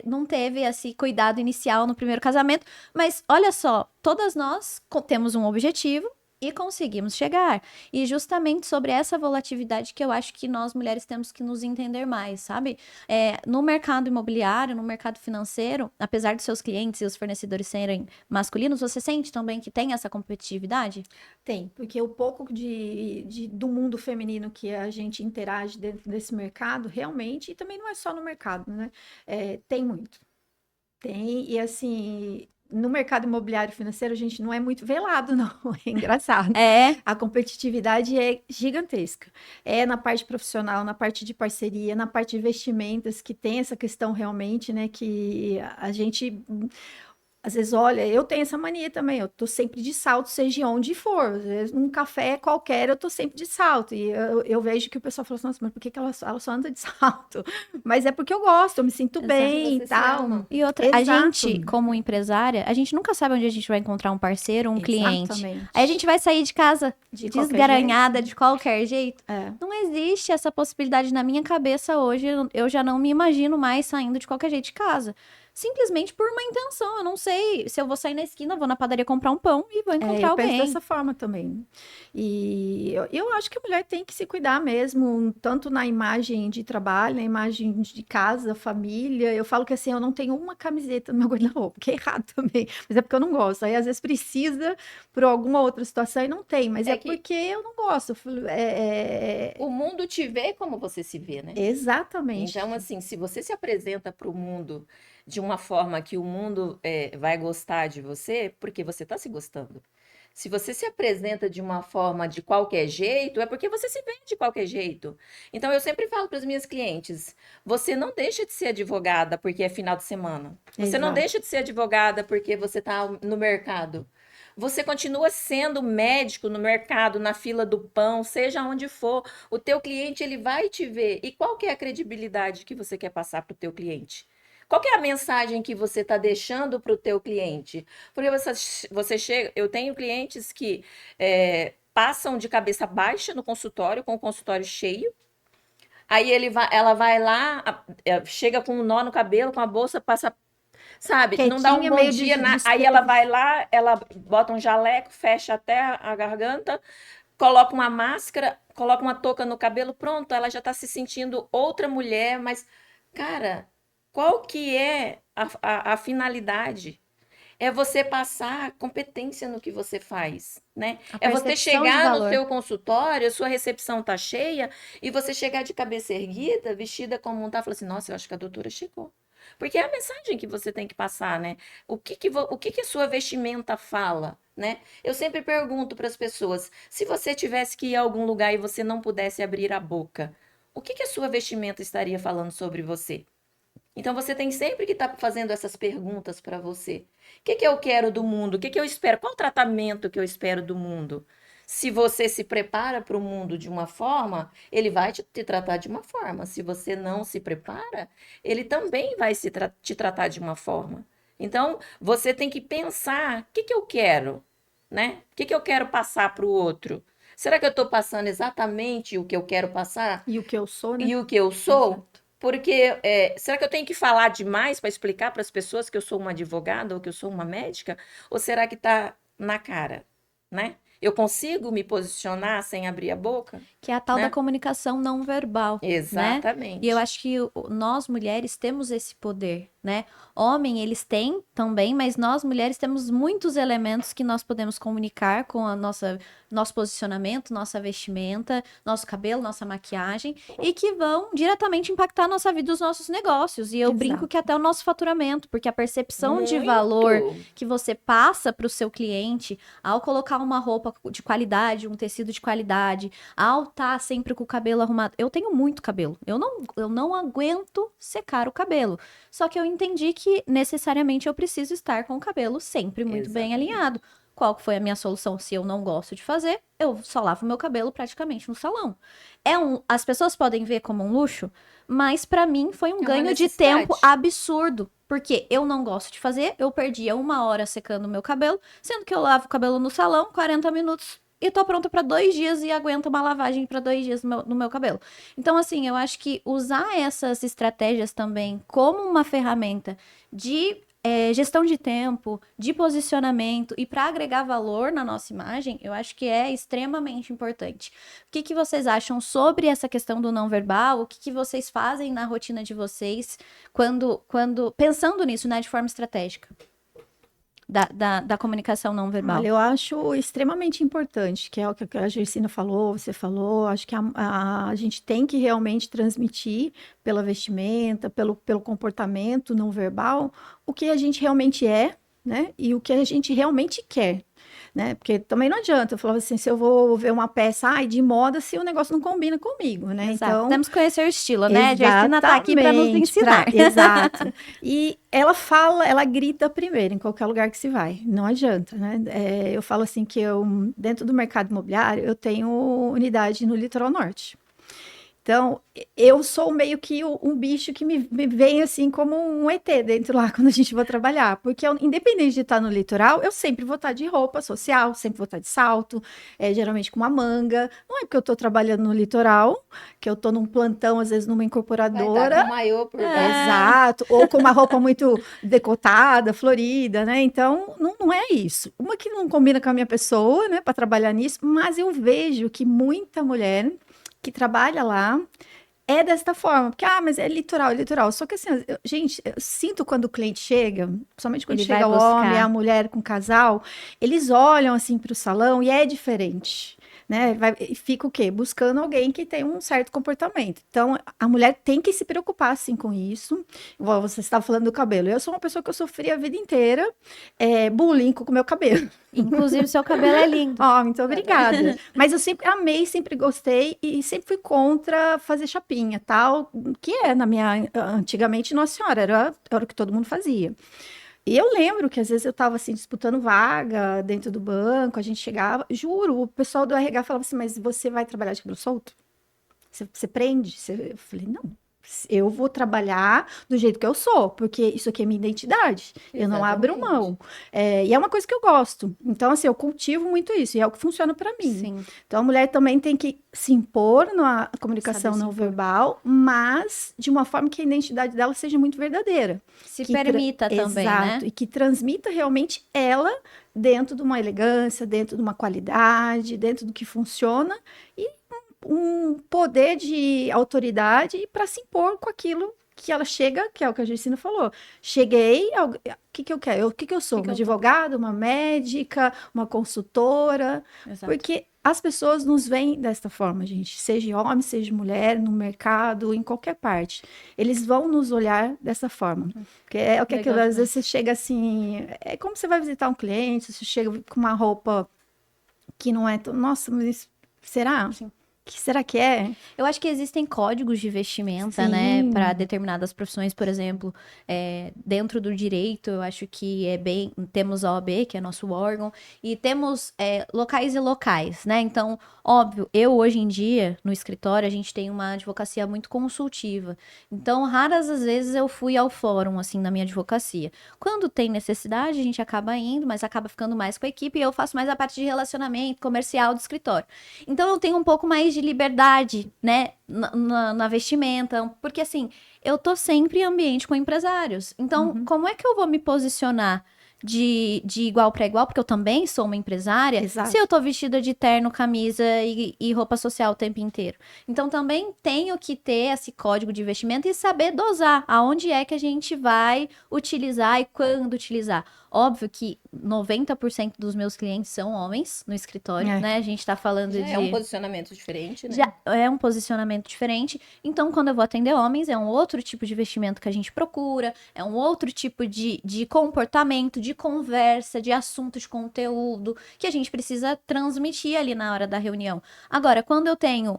não teve esse cuidado inicial no primeiro casamento, mas olha só, todas nós temos um objetivo e conseguimos chegar. E justamente sobre essa volatilidade que eu acho que nós mulheres temos que nos entender mais, sabe? No mercado imobiliário, no mercado financeiro, apesar dos seus clientes e os fornecedores serem masculinos, você sente também que tem essa competitividade? Tem, porque o pouco do mundo feminino que a gente interage dentro desse mercado, realmente, e também não é só no mercado, né? Tem muito. Tem, e assim, no mercado imobiliário financeiro, a gente não é muito velado, não. É engraçado. É, A competitividade é gigantesca. É na parte profissional, na parte de parceria, na parte de investimentos, que tem essa questão realmente, né? Que a gente. Às vezes, olha, eu tenho essa mania também, eu tô sempre de salto, seja onde for. Às vezes, num café qualquer, eu tô sempre de salto. E eu vejo que o pessoal fala assim, nossa, mas por que que ela só anda de salto? Mas é porque eu gosto, eu me sinto bem e Você se tal. ama. e outra, a Exato. gente, como empresária, a gente nunca sabe onde a gente vai encontrar um parceiro, um cliente. Exatamente. Aí a gente vai sair de casa De qualquer desgaranhada de qualquer jeito. É. Não existe essa possibilidade na minha cabeça hoje. Eu já não me imagino mais saindo de qualquer jeito de casa. Simplesmente por uma intenção. Eu não sei se eu vou sair na esquina, vou na padaria comprar um pão e vou encontrar Eu penso alguém. dessa forma também. E eu acho que a mulher tem que se cuidar mesmo, tanto na imagem de trabalho, na imagem de casa, família. Eu falo que assim, eu não tenho uma camiseta no meu guarda-roupa, que é errado também, mas é porque eu não gosto. Aí às vezes precisa por alguma outra situação e não tem, mas é Que porque eu não gosto. o mundo te vê como você se vê, né? Exatamente. Então, assim, se você se apresenta para o mundo de uma forma que o mundo vai gostar de você, porque você está se gostando. Se você se apresenta de uma forma de qualquer jeito, é porque você se vê de qualquer jeito. Então, eu sempre falo para as minhas clientes: você não deixa de ser advogada porque é final de semana. Você não Exato. deixa de ser advogada porque você está no mercado. Você continua sendo médico no mercado, na fila do pão, seja onde for. O teu cliente ele vai te ver. E qual que é a credibilidade que você quer passar para o teu cliente? Qual que é a mensagem que você está deixando para o teu cliente? Porque você chega, eu tenho clientes que passam de cabeça baixa no consultório, com o consultório cheio. Aí ela vai lá, chega com um nó no cabelo, com a bolsa, passa, sabe? Não dá um Quietinha, bom meio dia, de aí ela vai lá, ela bota um jaleco, fecha até a garganta, coloca uma máscara, coloca uma touca no cabelo, pronto, ela já está se sentindo outra mulher, mas, cara, qual que é a finalidade? É você passar competência no que você faz, né? A É você percepção de chegar no valor. seu consultório, a sua recepção tá cheia, e você chegar de cabeça erguida, vestida como um tá, e falar assim, nossa, eu acho que a doutora chegou. Porque é a mensagem que você tem que passar, né? O que que a sua vestimenta fala, né? Eu sempre pergunto para as pessoas, se você tivesse que ir a algum lugar e você não pudesse abrir a boca, o que que a sua vestimenta estaria falando sobre você? Então você tem sempre que estar fazendo essas perguntas para você. O que que eu quero do mundo? O que que eu espero? Qual o tratamento que eu espero do mundo? Se você se prepara para o mundo de uma forma, ele vai te tratar de uma forma. Se você não se prepara, ele também vai te tratar de uma forma. Então, você tem que pensar: o que que eu quero? Né? O que que eu quero passar para o outro? Será que eu estou passando exatamente o que eu quero passar E o que eu sou, né? e o que eu sou? Exato. Porque será que eu tenho que falar demais para explicar para as pessoas que eu sou uma advogada ou que eu sou uma médica? Ou será que está na cara, né? Eu consigo me posicionar sem abrir a boca, Que é a tal da né? comunicação não verbal, né? E eu Exatamente. acho que nós mulheres temos esse poder, né? Homem, eles têm também, mas nós mulheres temos muitos elementos que nós podemos comunicar com a nosso posicionamento, nossa vestimenta, nosso cabelo, nossa maquiagem, e que vão diretamente impactar a nossa vida, os nossos negócios. E eu brinco que Exato. até o nosso faturamento, porque a percepção de valor Muito. que você passa para o seu cliente ao colocar uma roupa de qualidade, um tecido de qualidade, ao estar sempre com o cabelo arrumado. Eu tenho muito cabelo. Eu não aguento secar o cabelo. Só que eu entendi que necessariamente eu preciso estar com o cabelo sempre muito bem Exatamente. alinhado. Qual que foi a minha solução? Se eu não gosto de fazer, eu só lavo meu cabelo praticamente no salão. As pessoas podem ver como um luxo, mas pra mim foi um É uma ganho de necessidade. tempo absurdo. Porque eu não gosto de fazer, eu perdia 1 hora secando o meu cabelo, sendo que eu lavo o cabelo no salão, 40 minutos, e tô pronta para 2 dias e aguento uma lavagem para 2 dias no meu cabelo. Então, assim, eu acho que usar essas estratégias também como uma ferramenta de gestão de tempo, de posicionamento e para agregar valor na nossa imagem, eu acho que é extremamente importante. O que que vocês acham sobre essa questão do não verbal? O que que vocês fazem na rotina de vocês quando pensando nisso, né, de forma estratégica? Da comunicação não verbal. Olha, eu acho extremamente importante, que é o que a Gersina falou, você falou, acho que a gente tem que realmente transmitir pela vestimenta, pelo comportamento não verbal, o que a gente realmente é, né? E o que a gente realmente quer, né? Porque também não adianta, eu falava assim, se eu vou ver uma peça, de moda, se o negócio não combina comigo, né? Exato. Então, Temos que conhecer o estilo, né? A Gersina tá aqui para nos exatamente, ensinar. exato. E ela fala, ela grita primeiro em qualquer lugar que se vai. Não adianta, né? Eu falo assim que dentro do mercado imobiliário, eu tenho unidade no Litoral Norte. Então, eu sou meio que um bicho que me vem assim como um ET dentro lá quando a gente vai trabalhar. Porque independente de estar no litoral, eu sempre vou estar de roupa social, sempre vou estar de salto, geralmente com uma manga. Não é porque eu estou trabalhando no litoral, que eu estou num plantão, às vezes numa Vai incorporadora. estar com maiô por baixo. Exato, ou com uma roupa muito decotada, florida, né? Então, não é isso. Uma que não combina com a minha pessoa, né, para trabalhar nisso, mas eu vejo que muita mulher que trabalha lá é desta forma, porque, mas é litoral, é litoral. Só que assim, gente, eu sinto quando o cliente chega, principalmente quando Ele chega vai o homem, buscar. a mulher com o casal, eles olham assim para o salão e é diferente. Né? Fica o quê? Buscando alguém que tem um certo comportamento. Então, a mulher tem que se preocupar, assim, com isso. Igual você estava falando do cabelo. Eu sou uma pessoa que eu sofri a vida inteira bullying com o meu cabelo. Inclusive, seu cabelo é lindo. Muito obrigada. Mas eu sempre amei, sempre gostei e sempre fui contra fazer chapinha, tal, que antigamente, Nossa Senhora, era o que todo mundo fazia. E eu lembro que às vezes eu estava assim disputando vaga dentro do banco, a gente chegava, juro, o pessoal do RH falava assim, mas você vai trabalhar de cabelo solto? Você prende? Eu falei, não. eu vou trabalhar do jeito que eu sou, porque isso aqui é minha identidade. Eu não abro mão. E é uma coisa que eu gosto. Então, assim, eu cultivo muito isso, e é o que funciona para mim. Sim. Então, a mulher também tem que se impor na comunicação Saber se não impor. verbal, mas de uma forma que a identidade dela seja muito verdadeira. Se Que permita também, Exato, né? e que transmita realmente ela dentro de uma elegância, dentro de uma qualidade, dentro do que funciona, e um poder de autoridade para se impor com aquilo que ela chega, que é o que a Gersina falou. Cheguei, o que que eu quero? O que que eu sou? Que Uma eu tô- advogada, uma médica, uma consultora? Exato. Porque as pessoas nos veem desta forma, gente. Seja homem, seja mulher, no mercado, em qualquer parte. Eles vão nos olhar dessa forma. Porque é o que Legal aquilo, às demais. vezes você chega assim, é como você vai visitar um cliente, você chega com uma roupa que não é tão, nossa, mas será? Sim. Que será que é? Eu acho que existem códigos de vestimenta, né, Sim. para determinadas profissões, por exemplo, dentro do direito, eu acho que temos a OAB, que é nosso órgão, e temos locais e locais, né? Então, óbvio, eu hoje em dia, no escritório, a gente tem uma advocacia muito consultiva. Então, raras as vezes eu fui ao fórum, assim, na minha advocacia. Quando tem necessidade, a gente acaba indo, mas acaba ficando mais com a equipe, e eu faço mais a parte de relacionamento comercial do escritório. Então, eu tenho um pouco mais de liberdade, né, na vestimenta, porque assim, eu tô sempre em ambiente com empresários. Então, como é que eu vou me posicionar de igual para igual, porque eu também sou uma empresária, Exato. se eu tô vestida de terno, camisa e roupa social o tempo inteiro? Então, também tenho que ter esse código de vestimenta e saber dosar aonde é que a gente vai utilizar e quando utilizar. Óbvio que 90% dos meus clientes são homens no escritório, É. né? A gente tá falando Já de... é um posicionamento diferente, né? Já é um posicionamento diferente. Então, quando eu vou atender homens, é um outro tipo de vestimento que a gente procura, é um outro tipo de comportamento, de conversa, de assunto, de conteúdo que a gente precisa transmitir ali na hora da reunião. Agora, quando eu tenho,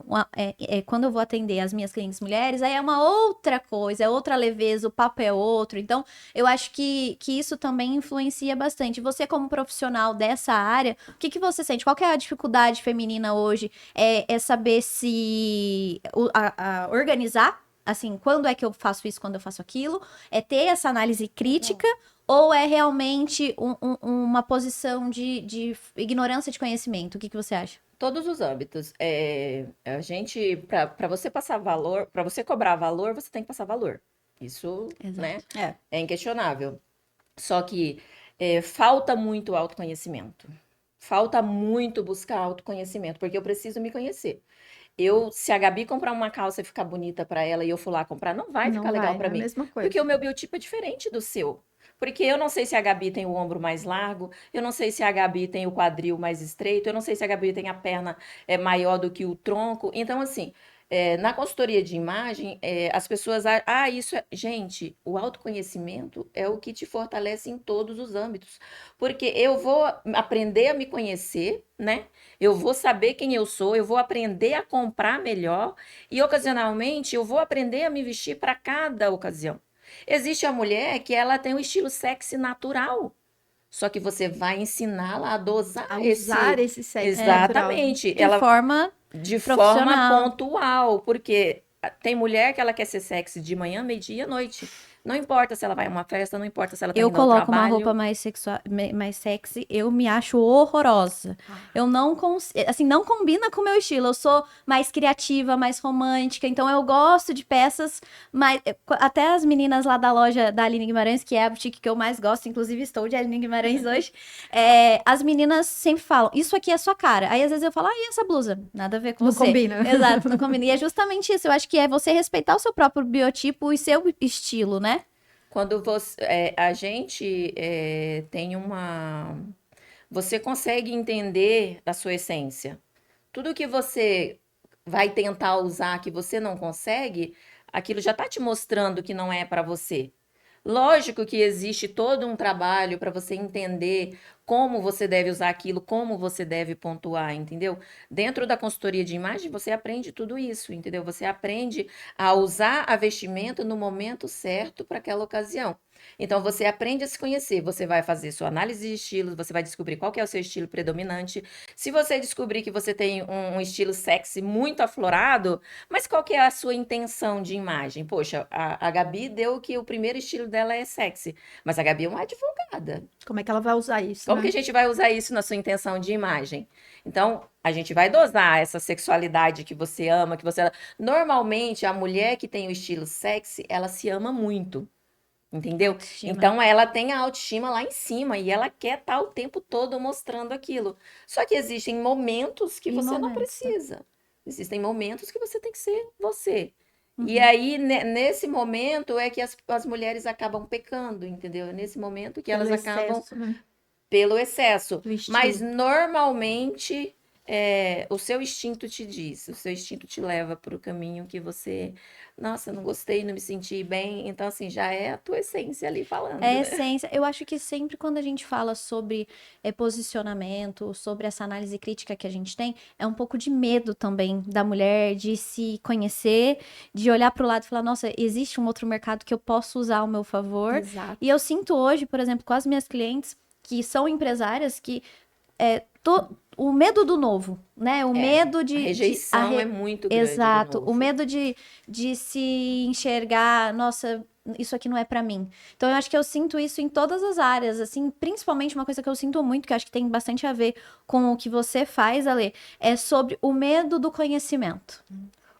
quando eu vou atender as minhas clientes mulheres, aí é uma outra coisa, é outra leveza, o papo é outro. Então, eu acho que isso também influencia bastante. Você, como profissional dessa área, o que você sente? Qual que é a dificuldade feminina hoje? É saber se organizar, assim, quando é que eu faço isso, quando eu faço aquilo, é ter essa análise crítica, ou é realmente uma posição de ignorância de conhecimento? O que você acha? Todos os âmbitos. A gente, para você passar valor, para você cobrar valor, você tem que passar valor. Isso, Exato. né, É. é inquestionável. Só que falta muito autoconhecimento. Falta muito buscar autoconhecimento, porque eu preciso me conhecer. Se a Gabi comprar uma calça e ficar bonita para ela e eu for lá comprar, não vai Não ficar legal vai, para é a mim. mesma coisa. Porque o meu biotipo é diferente do seu. Porque eu não sei se a Gabi tem o ombro mais largo, eu não sei se a Gabi tem o quadril mais estreito, eu não sei se a Gabi tem a perna maior do que o tronco. Então, assim, na consultoria de imagem, as pessoas isso é. Gente, o autoconhecimento é o que te fortalece em todos os âmbitos. Porque eu vou aprender a me conhecer, né? Eu vou saber quem eu sou, eu vou aprender a comprar melhor e, ocasionalmente, eu vou aprender a me vestir para cada ocasião. Existe a mulher que ela tem um estilo sexy natural, só que você vai ensiná-la a dosar A usar esse sexo natural. exatamente, De forma de forma profissional. pontual, porque tem mulher que ela quer ser sexy de manhã, meio-dia e à noite. Não importa se ela vai a uma festa, não importa se ela tá Eu indo ao coloco uma trabalho. roupa mais sexy, eu me acho horrorosa. Eu não consigo, assim, não combina com o meu estilo. Eu sou mais criativa, mais romântica, então eu gosto de peças mais. Até as meninas lá da loja da Aline Guimarães, que é a boutique que eu mais gosto, inclusive estou de Aline Guimarães hoje. As meninas sempre falam: Isso aqui é a sua cara. Aí às vezes eu falo: E essa blusa? Nada a ver com Não você. combina. Exato, não combina. E é justamente isso. Eu acho que é você respeitar o seu próprio biotipo e seu estilo, né? Quando a gente tem uma. Você consegue entender a sua essência. Tudo que você vai tentar usar que você não consegue, aquilo já está te mostrando que não é para você. Lógico que existe todo um trabalho para você entender como você deve usar aquilo, como você deve pontuar, entendeu? Dentro da consultoria de imagem, você aprende tudo isso, entendeu? Você aprende a usar a vestimenta no momento certo para aquela ocasião. Então, você aprende a se conhecer, você vai fazer sua análise de estilos, você vai descobrir qual que é o seu estilo predominante. Se você descobrir que você tem um estilo sexy muito aflorado, mas qual que é a sua intenção de imagem? Poxa, a Gabi deu que o primeiro estilo dela é sexy, mas a Gabi é uma advogada. Como é que ela vai usar isso, Como né? que a gente vai usar isso na sua intenção de imagem? Então, a gente vai dosar essa sexualidade que você ama, que você... Normalmente, a mulher que tem o estilo sexy, ela se ama muito. Entendeu? Autoestima. Então ela tem a autoestima lá em cima e ela quer estar o tempo todo mostrando aquilo. Só que existem momentos que E você não momentos, né? precisa. Existem momentos que você tem que ser você. E Uhum. aí, nesse momento, é que as mulheres acabam pecando, entendeu? É nesse momento que elas Pelo acabam excesso, né? pelo excesso. Do estilo. Mas normalmente o seu instinto te diz, o seu instinto te leva para o caminho que você, nossa, não gostei, não me senti bem. Então, assim, já é a tua essência ali falando, É né? essência. Eu acho que sempre quando a gente fala sobre posicionamento, sobre essa análise crítica que a gente tem, é um pouco de medo também da mulher de se conhecer, de olhar para o lado e falar, nossa, existe um outro mercado que eu posso usar ao meu favor. Exato. E eu sinto hoje, por exemplo, com as minhas clientes que são empresárias, que o medo do novo, né? O medo A de... rejeição é muito grande do Exato. novo. O medo de se enxergar, nossa, isso aqui não é pra mim. Então, eu acho que eu sinto isso em todas as áreas, assim, principalmente uma coisa que eu sinto muito, que eu acho que tem bastante a ver com o que você faz, Ale, é sobre o medo do conhecimento.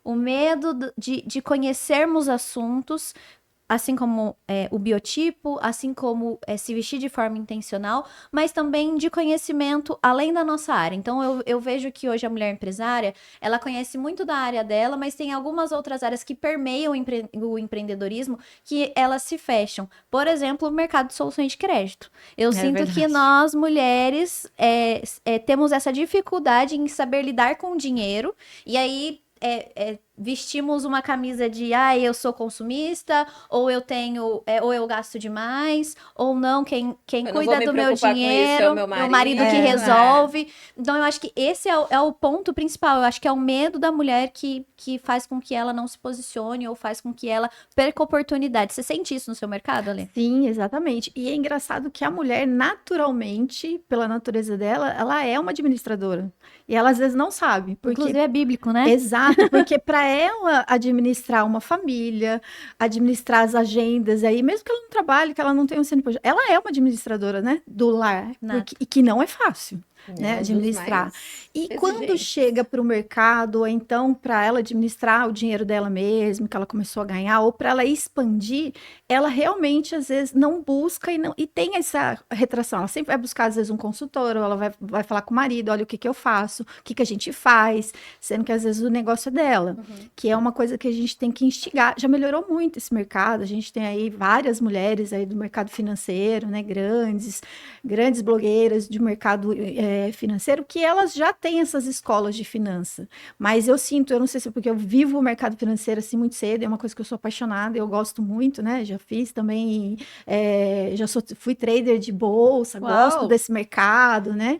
O medo de conhecermos assuntos, assim como o biotipo, assim como se vestir de forma intencional, mas também de conhecimento além da nossa área. Então, eu vejo que hoje a mulher empresária, ela conhece muito da área dela, mas tem algumas outras áreas que permeiam o empreendedorismo que elas se fecham. Por exemplo, o mercado de soluções de crédito. Eu sinto que verdade. nós, mulheres, temos essa dificuldade em saber lidar com o dinheiro, e aí... vestimos uma camisa de eu sou consumista, ou eu tenho, ou eu gasto demais, ou não, quem Eu não vou cuida me do meu preocupar com isso, é dinheiro, o meu meu marido que marido. resolve. Então, eu acho que esse é o ponto principal. Eu acho que é o medo da mulher que faz com que ela não se posicione, ou faz com que ela perca oportunidade. Você sente isso no seu mercado, Ale? Sim, exatamente. E é engraçado que a mulher, naturalmente, pela natureza dela, ela é uma administradora. E ela às vezes não sabe, porque Inclusive é bíblico, né? exato, porque para ela administrar uma família, administrar as agendas aí, mesmo que ela não trabalhe, que ela não tenha um CNPJ, ela é uma administradora, né, do lar, Nato. e que não é fácil. Né, É um dos administrar. mais E quando exigentes. chega para o mercado, ou então para ela administrar o dinheiro dela mesma, que ela começou a ganhar, ou para ela expandir, ela realmente às vezes não busca e tem essa retração. Ela sempre vai buscar às vezes um consultor, ou ela vai falar com o marido, olha o que eu faço, o que a gente faz, sendo que às vezes o negócio é dela, que é uma coisa que a gente tem que instigar. Já melhorou muito esse mercado, a gente tem aí várias mulheres aí do mercado financeiro, né, grandes blogueiras de mercado financeiro, que elas já têm essas escolas de finança. Mas eu sinto, eu não sei se é porque eu vivo o mercado financeiro assim muito cedo, é uma coisa que eu sou apaixonada, eu gosto muito, né? Já fiz também, fui trader de bolsa, Uau! gosto desse mercado, né?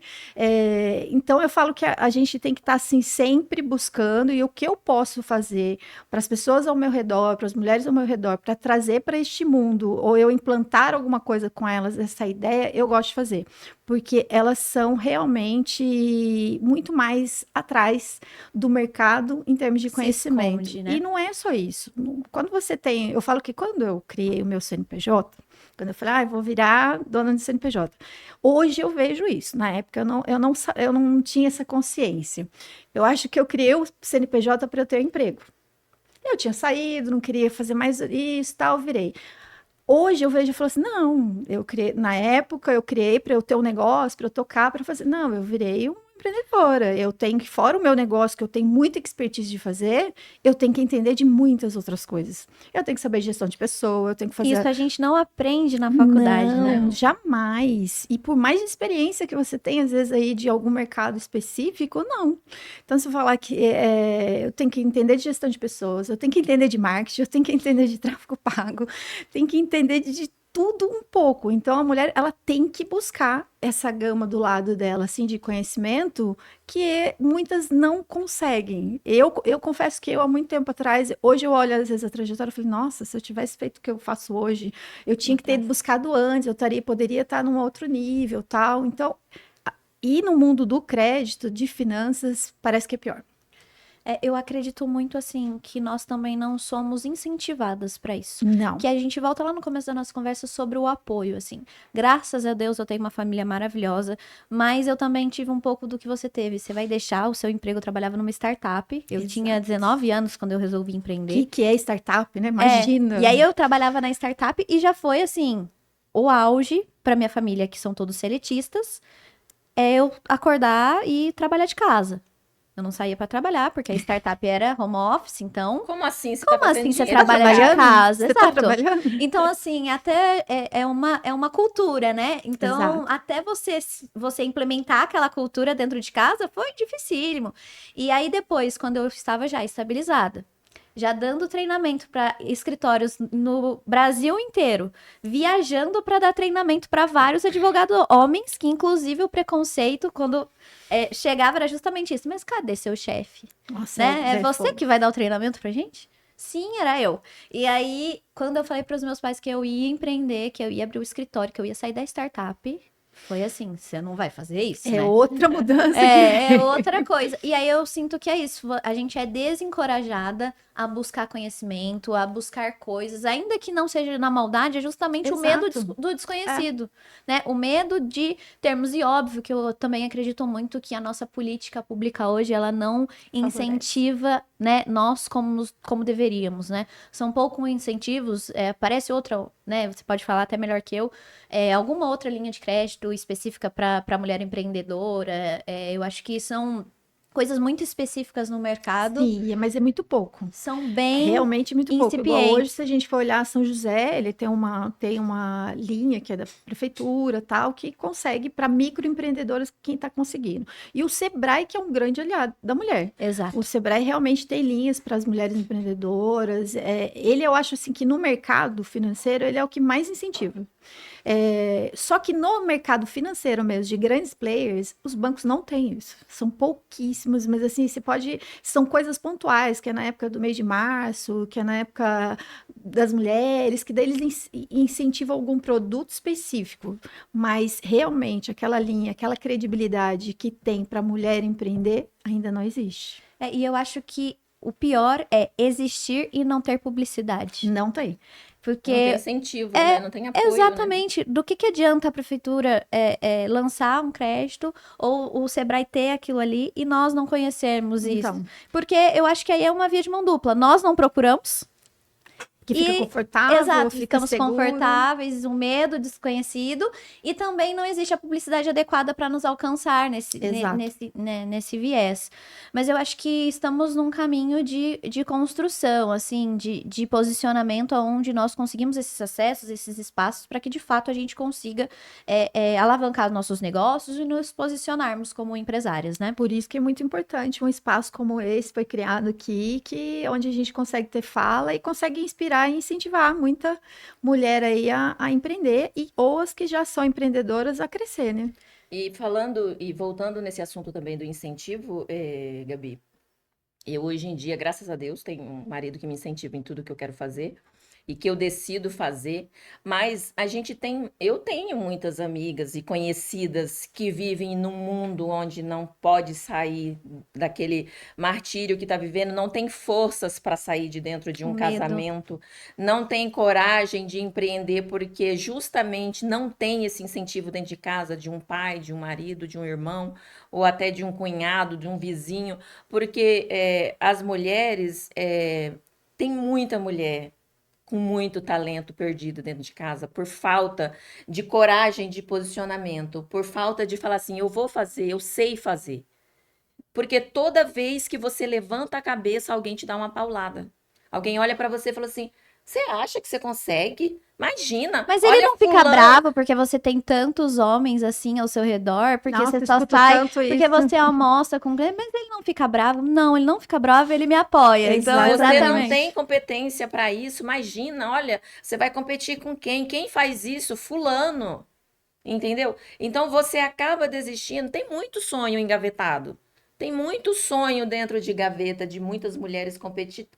Então eu falo que a gente tem que estar assim sempre buscando, e o que eu posso fazer para as pessoas ao meu redor, para as mulheres ao meu redor, para trazer para este mundo, ou eu implantar alguma coisa com elas, essa ideia, eu gosto de fazer. Porque elas são realmente muito mais atrás do mercado em termos de Se conhecimento. esconde, né? E não é só isso. Quando você tem... Eu falo que quando eu criei o meu CNPJ, quando eu falei, eu vou virar dona de CNPJ. Hoje eu vejo isso. Na época eu não tinha essa consciência. Eu acho que eu criei o CNPJ para eu ter emprego. Eu tinha saído, não queria fazer mais isso, tal, virei. Hoje eu vejo e falo assim, não, na época eu criei para eu ter um negócio, para eu tocar, para fazer. Não, eu virei uma empreendedora. Eu tenho que, fora o meu negócio, que eu tenho muita expertise de fazer, eu tenho que entender de muitas outras coisas. Eu tenho que saber gestão de pessoa, eu tenho que fazer. Isso a gente não aprende na faculdade, né? Não, jamais. E por mais experiência que você tem, às vezes, aí de algum mercado específico, não. Então, se eu falar que eu tenho que entender de gestão de pessoas, eu tenho que entender de marketing, eu tenho que entender de tráfego pago, tenho que entender de tudo um pouco. Então, a mulher, ela tem que buscar essa gama do lado dela, assim, de conhecimento, que muitas não conseguem. Eu confesso que eu, há muito tempo atrás, hoje eu olho, às vezes, a trajetória e falo, nossa, se eu tivesse feito o que eu faço hoje, eu tinha que ter buscado antes, poderia estar num outro nível, tal. Então, e no mundo do crédito, de finanças, parece que é pior. Eu acredito muito, assim, que nós também não somos incentivadas para isso. Não. Que a gente volta lá no começo da nossa conversa sobre o apoio, assim. Graças a Deus eu tenho uma família maravilhosa, mas eu também tive um pouco do que você teve. Você vai deixar o seu emprego, eu trabalhava numa startup. Eu tinha 19 anos quando eu resolvi empreender. Que é startup, né? Imagina. E aí eu trabalhava na startup e já foi, assim, o auge para minha família, que são todos seletistas, é eu acordar e trabalhar de casa. Eu não saía para trabalhar, porque a startup era home office, então... Como assim você Como tá fazendo assim você dinheiro? trabalha de casa? Você tá Exato. trabalhando? Então, assim, até é uma cultura, né? Então, Exato. até você implementar aquela cultura dentro de casa foi dificílimo. E aí, depois, quando eu estava já estabilizada, já dando treinamento para escritórios no Brasil inteiro, viajando para dar treinamento para vários advogados homens, que inclusive o preconceito, quando chegava, era justamente isso. Mas cadê seu chefe? Nossa, Né? É você fogo. que vai dar o treinamento pra gente? Sim, era eu. E aí, quando eu falei para os meus pais que eu ia empreender, que eu ia abrir o escritório, que eu ia sair da startup, foi assim, você não vai fazer isso, É né? outra mudança. É outra coisa. E aí eu sinto que é isso. A gente é desencorajada a buscar conhecimento, a buscar coisas, ainda que não seja na maldade, é justamente o medo Exato. do desconhecido, né? O medo de termos, e óbvio que eu também acredito muito que a nossa política pública hoje, ela não incentiva, né, nós como deveríamos, né? São poucos incentivos, parece outra, né? Você pode falar até melhor que eu, alguma outra linha de crédito específica para mulher empreendedora, eu acho que são coisas muito específicas no mercado. Sim, mas é muito pouco. São bem Realmente muito pouco. Igual incipientes. hoje, se a gente for olhar São José, ele tem uma linha que é da prefeitura, tal, que consegue para microempreendedoras quem está conseguindo. E o Sebrae, que é um grande aliado da mulher. Exato. O Sebrae realmente tem linhas para as mulheres empreendedoras. Ele, eu acho assim que no mercado financeiro, ele é o que mais incentiva. Só que no mercado financeiro mesmo, de grandes players, os bancos não têm isso. São pouquíssimos, mas assim, são coisas pontuais, que é na época do mês de março, que é na época das mulheres, que daí eles incentivam algum produto específico. Mas realmente, aquela linha, aquela credibilidade que tem para a mulher empreender, ainda não existe. E eu acho que o pior é existir e não ter publicidade. Não tem. Porque não tem incentivo, né? Não tem apoio, exatamente. Né? Do que adianta a prefeitura lançar um crédito ou o Sebrae ter aquilo ali e nós não conhecermos isso? Porque eu acho que aí é uma via de mão dupla. Nós não procuramos. Que fica confortável, exato, fica ficamos seguro. confortáveis, um medo desconhecido, e também não existe a publicidade adequada para nos alcançar nesse viés. Mas eu acho que estamos num caminho de construção, assim, de posicionamento onde nós conseguimos esses acessos, esses espaços, para que de fato a gente consiga alavancar nossos negócios e nos posicionarmos como empresárias, né? Por isso que é muito importante um espaço como esse foi criado aqui, onde a gente consegue ter fala e consegue inspirar e incentivar muita mulher aí a empreender ou as que já são empreendedoras a crescer, né? E voltando nesse assunto também do incentivo, Gabi, eu hoje em dia, graças a Deus, tenho um marido que me incentiva em tudo que eu quero fazer e que eu decido fazer, mas eu tenho muitas amigas e conhecidas que vivem num mundo onde não pode sair daquele martírio que está vivendo, não tem forças para sair de dentro de um casamento, não tem coragem de empreender porque justamente não tem esse incentivo dentro de casa de um pai, de um marido, de um irmão, ou até de um cunhado, de um vizinho, porque as mulheres, tem muita mulher com muito talento perdido dentro de casa, por falta de coragem de posicionamento, por falta de falar assim, eu vou fazer, eu sei fazer. Porque toda vez que você levanta a cabeça, alguém te dá uma paulada. Alguém olha para você e fala assim, Você acha que você consegue? Imagina. Mas ele olha não fica fulano. bravo porque você tem tantos homens assim ao seu redor, porque Nossa, você eu só escuto sai, tanto porque isso. você almoça com ele, mas ele não fica bravo. Não, ele não fica bravo, ele me apoia. Então, Exatamente. Você não exatamente. tem competência para isso. Imagina, olha, você vai competir com quem? Quem faz isso? Fulano. Entendeu? Então você acaba desistindo. Tem muito sonho engavetado. Tem muito sonho dentro de gaveta de muitas mulheres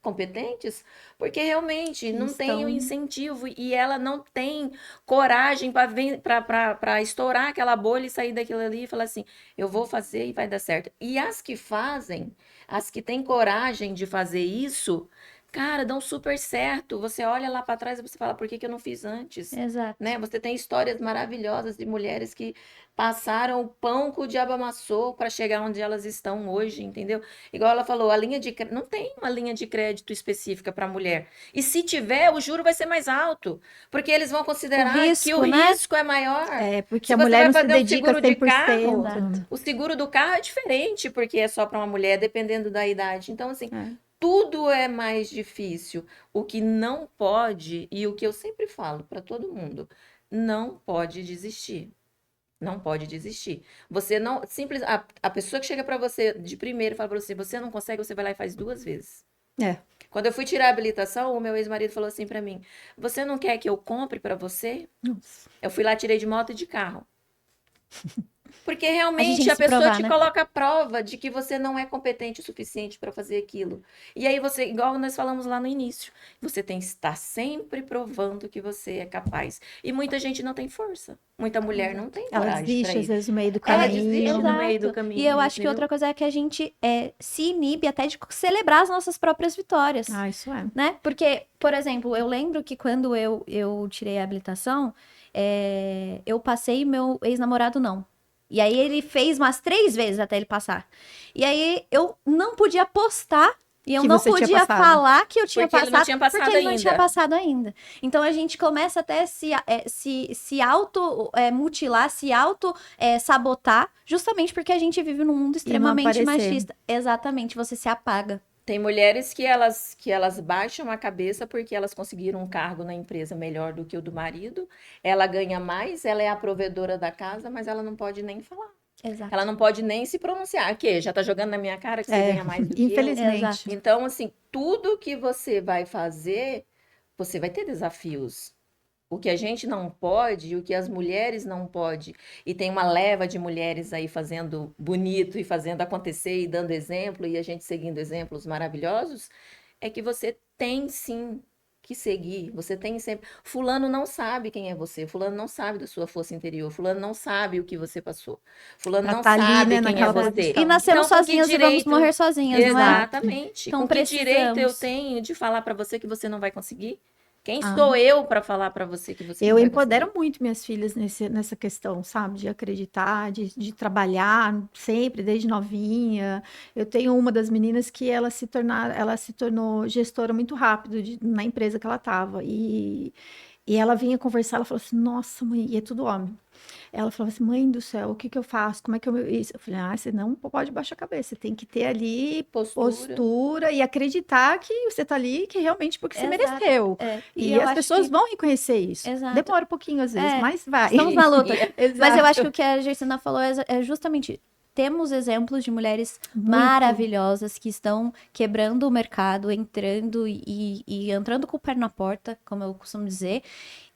competentes, porque realmente Que não tem o estão- incentivo e ela não tem coragem para estourar aquela bolha e sair daquilo ali e falar assim: eu vou fazer e vai dar certo. E as que fazem, as que têm coragem de fazer isso, cara, dão super certo. Você olha lá para trás e você fala: por que que eu não fiz antes? Exato. Né? Você tem histórias maravilhosas de mulheres que passaram o pão que o diabo amassou para chegar onde elas estão hoje, entendeu? Igual ela falou, a linha de não tem uma linha de crédito específica para mulher. E se tiver, o juro vai ser mais alto, porque eles vão considerar que o risco, né? risco é maior. É, porque Se a você mulher vai não se fazer um dedica seguro de 100%. Exato. o seguro do carro é diferente, porque é só para uma mulher, dependendo da idade. Então, assim, É. tudo é mais difícil. O que não pode, e o que eu sempre falo para todo mundo, não pode desistir. Não pode desistir. Você não. Simples. A pessoa que chega para você de primeiro e fala para você: você não consegue, você vai lá e faz 2 vezes. É. Quando eu fui tirar a habilitação, o meu ex-marido falou assim para mim: você não quer que eu compre para você? Nossa. Eu fui lá, tirei de moto e de carro. Porque A gente tem realmente que a se pessoa provar, te né? coloca a prova de que você não é competente o suficiente para fazer aquilo. E aí você, igual nós falamos lá no início, você tem que estar sempre provando que você é capaz. E muita gente não tem força. Muita mulher não tem Ela coragem para desiste, às isso. vezes, no meio do Ela caminho. desiste no meio do Exato. caminho, E eu acho que entendeu? outra coisa é que a gente se inibe até de celebrar as nossas próprias vitórias. Ah, isso é. Né? Porque, por exemplo, eu lembro que quando eu tirei a habilitação, eu passei e meu ex-namorado não. E aí ele fez umas 3 vezes até ele passar. E aí eu não podia postar e eu Que não você tinha podia passado. falar que eu tinha Porque ele não passado, tinha passado porque ele não tinha ainda. passado ainda. Então a gente começa até se auto mutilar, se auto sabotar, justamente porque a gente vive num mundo extremamente aparecer. machista. Exatamente, você se apaga. Tem mulheres que elas baixam a cabeça porque elas conseguiram um cargo na empresa melhor do que o do marido. Ela ganha mais, ela é a provedora da casa, mas ela não pode nem falar. Exato. Ela não pode nem se pronunciar. Que já tá jogando na minha cara que você ganha mais do que eu. Infelizmente. Exato. Então, assim, tudo que você vai fazer, você vai ter desafios. O que a gente não pode, o que as mulheres não podem, e tem uma leva de mulheres aí fazendo bonito e fazendo acontecer e dando exemplo, e a gente seguindo exemplos maravilhosos, é que você tem sim que seguir. Você tem sempre. Fulano não sabe quem é você, Fulano não sabe da sua força interior, Fulano não sabe o que você passou, Fulano Pra não tá ali, sabe né, quem é naquela você. posição. E nascemos Então, com que sozinhas e vamos direito? morrer sozinhas, não é? Exatamente. Então Com que direito eu precisamos. tenho de falar para você que você não vai conseguir? Quem Ah. sou eu para falar para você que você Eu não vai empodero conseguir? muito minhas filhas nessa questão, sabe? De acreditar, de trabalhar sempre, desde novinha. Eu tenho uma das meninas que ela se tornou gestora muito rápido na empresa que ela estava. E ela vinha conversar, ela falou assim, nossa, mãe, e é tudo homem. Ela falava assim, mãe do céu, o que que eu faço? Como é que eu... Isso? Eu falei, você não pode baixar a cabeça, você tem que ter ali Postura. postura e acreditar que você tá ali, que realmente porque você Exato. mereceu. É. E eu as acho pessoas que... vão reconhecer isso. Exato. Demora um pouquinho às vezes, É, mas vai. estamos na luta. Exato. Mas eu acho que o que a Gersina falou é justamente... Temos exemplos de mulheres Muito. maravilhosas que estão quebrando o mercado, entrando e entrando com o pé na porta, como eu costumo dizer,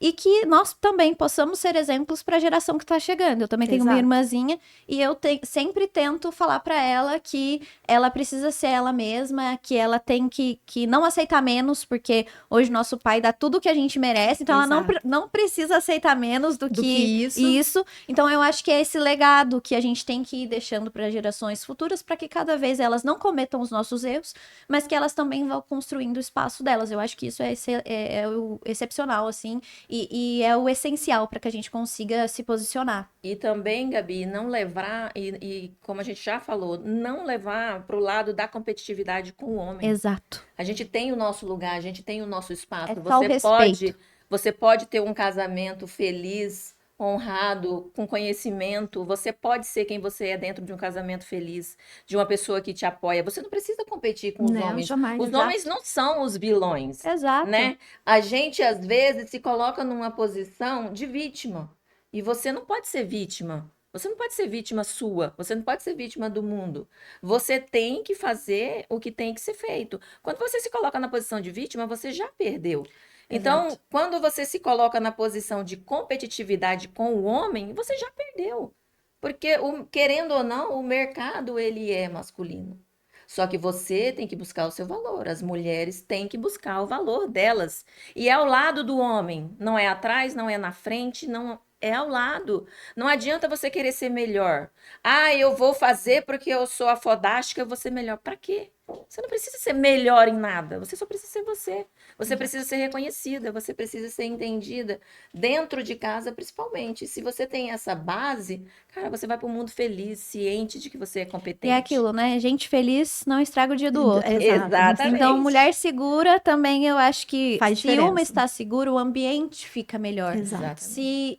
e que nós também possamos ser exemplos para a geração que está chegando. Eu também tenho uma Exato. irmãzinha e eu sempre tento falar para ela que ela precisa ser ela mesma, que ela tem que não aceitar menos, porque hoje nosso pai dá tudo que a gente merece, então ela Exato. não precisa aceitar menos do que isso. isso. Então eu acho que é esse legado que a gente tem que ir deixando para gerações futuras, para que cada vez elas não cometam os nossos erros, mas que elas também vão construindo o espaço delas. Eu acho que isso é o excepcional, assim, e é o essencial para que a gente consiga se posicionar. E também, Gabi, não levar, e como a gente já falou, não levar para o lado da competitividade com o homem. Exato. A gente tem o nosso lugar, a gente tem o nosso espaço. É só o respeito. Você pode ter um casamento feliz, honrado, com conhecimento, você pode ser quem você é dentro de um casamento feliz, de uma pessoa que te apoia. Você não precisa competir com os Não, homens. jamais, Os exato. homens não são os vilões, Exato. né? A gente, às vezes, se coloca numa posição de vítima. E você não pode ser vítima. Você não pode ser vítima sua. Você não pode ser vítima do mundo. Você tem que fazer o que tem que ser feito. Quando você se coloca na posição de vítima, você já perdeu. Então, Exato. quando você se coloca na posição de competitividade com o homem, você já perdeu. Porque, querendo ou não, o mercado, ele é masculino. Só que você tem que buscar o seu valor. As mulheres têm que buscar o valor delas. E é ao lado do homem. Não é atrás, não é na frente, não é ao lado. Não adianta você querer ser melhor. Ah, eu vou fazer porque eu sou a fodástica, eu vou ser melhor. Para quê? Você não precisa ser melhor em nada. Você só precisa ser você. Você precisa ser reconhecida, você precisa ser entendida dentro de casa, principalmente. Se você tem essa base, cara, você vai para o mundo feliz, ciente de que você é competente. E é aquilo, né? Gente feliz não estraga o dia do outro. Exatamente. Então, mulher segura também, eu acho que Faz se diferença. uma está segura, o ambiente fica melhor. Exato. Se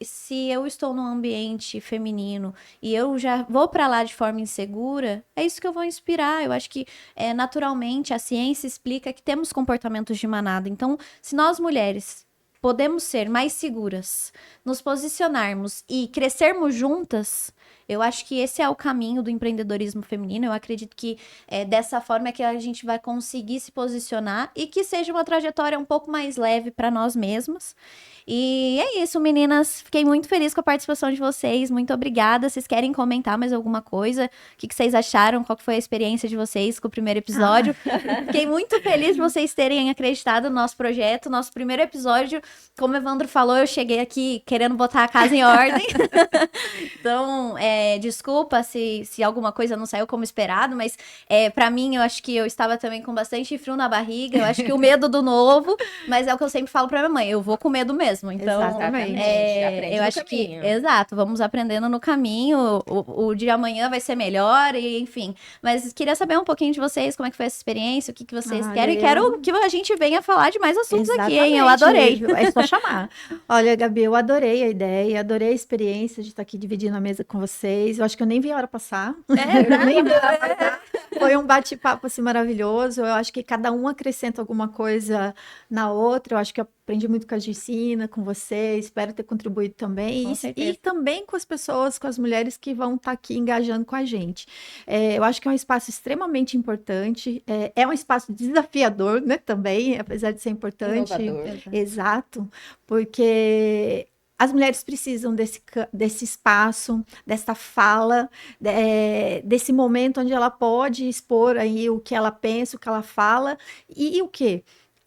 eu estou num ambiente feminino e eu já vou pra lá de forma insegura, é isso que eu vou inspirar. Eu acho que naturalmente a ciência explica que temos comportamentos de manada. Então, se nós mulheres podemos ser mais seguras, nos posicionarmos e crescermos juntas, eu acho que esse é o caminho do empreendedorismo feminino. Eu acredito que dessa forma é que a gente vai conseguir se posicionar e que seja uma trajetória um pouco mais leve para nós mesmas. E é isso, meninas. Fiquei muito feliz com a participação de vocês. Muito obrigada. Vocês querem comentar mais alguma coisa? O que vocês acharam? Qual que foi a experiência de vocês com o primeiro episódio? Fiquei muito feliz de vocês terem acreditado no nosso projeto, nosso primeiro episódio. Como o Evandro falou, eu cheguei aqui querendo botar a casa em ordem. Então, desculpa se alguma coisa não saiu como esperado, mas pra mim, eu acho que eu estava também com bastante frio na barriga. Eu acho que o medo do novo, mas é o que eu sempre falo pra minha mãe, eu vou com medo mesmo. Então, Exatamente. Aprende eu no acho caminho. que, exato, vamos aprendendo no caminho. O de amanhã vai ser melhor, e enfim. Mas queria saber um pouquinho de vocês, como é que foi essa experiência, o que vocês querem. E quero que a gente venha falar de mais assuntos aqui, hein? Eu adorei. É só chamar. Olha, Gabi, eu adorei a ideia, adorei a experiência de estar aqui dividindo a mesa com vocês. Eu acho que eu nem vi a hora passar. Eu nem vi a hora passar. Foi um bate-papo assim, maravilhoso. Eu acho que cada um acrescenta alguma coisa na outra. Eu acho que eu aprendi muito com a Gersina, com você. Espero ter contribuído também. Com certeza. E também com as pessoas, com as mulheres que vão estar aqui engajando com a gente. Eu acho que é um espaço extremamente importante. É um espaço desafiador, né? Também, apesar de ser importante. Inovador. Exato, porque as mulheres precisam desse espaço, dessa fala, desse momento onde ela pode expor aí o que ela pensa, o que ela fala e o quê?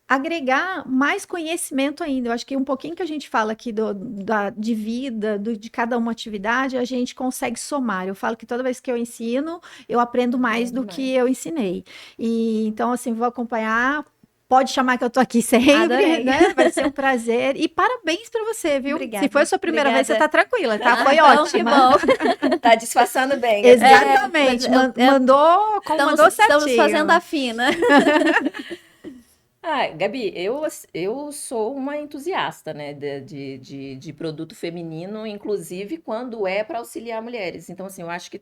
Agregar mais conhecimento ainda. Eu acho que um pouquinho que a gente fala aqui de vida, de cada uma atividade, a gente consegue somar. Eu falo que toda vez que eu ensino, eu aprendo mais do que eu ensinei. E então, assim, vou acompanhar. Pode chamar que eu tô aqui sempre, Adorei. né? Vai ser um prazer. E parabéns para você, viu? Obrigada. Se foi a sua primeira vez, você tá tranquila, tá? Foi Então, ótimo. que bom. Tá disfarçando bem. Exatamente. mas mandou Estamos certinho. fazendo a fina. Gabi, eu sou uma entusiasta, né, de produto feminino, inclusive quando é para auxiliar mulheres. Então, assim, eu acho que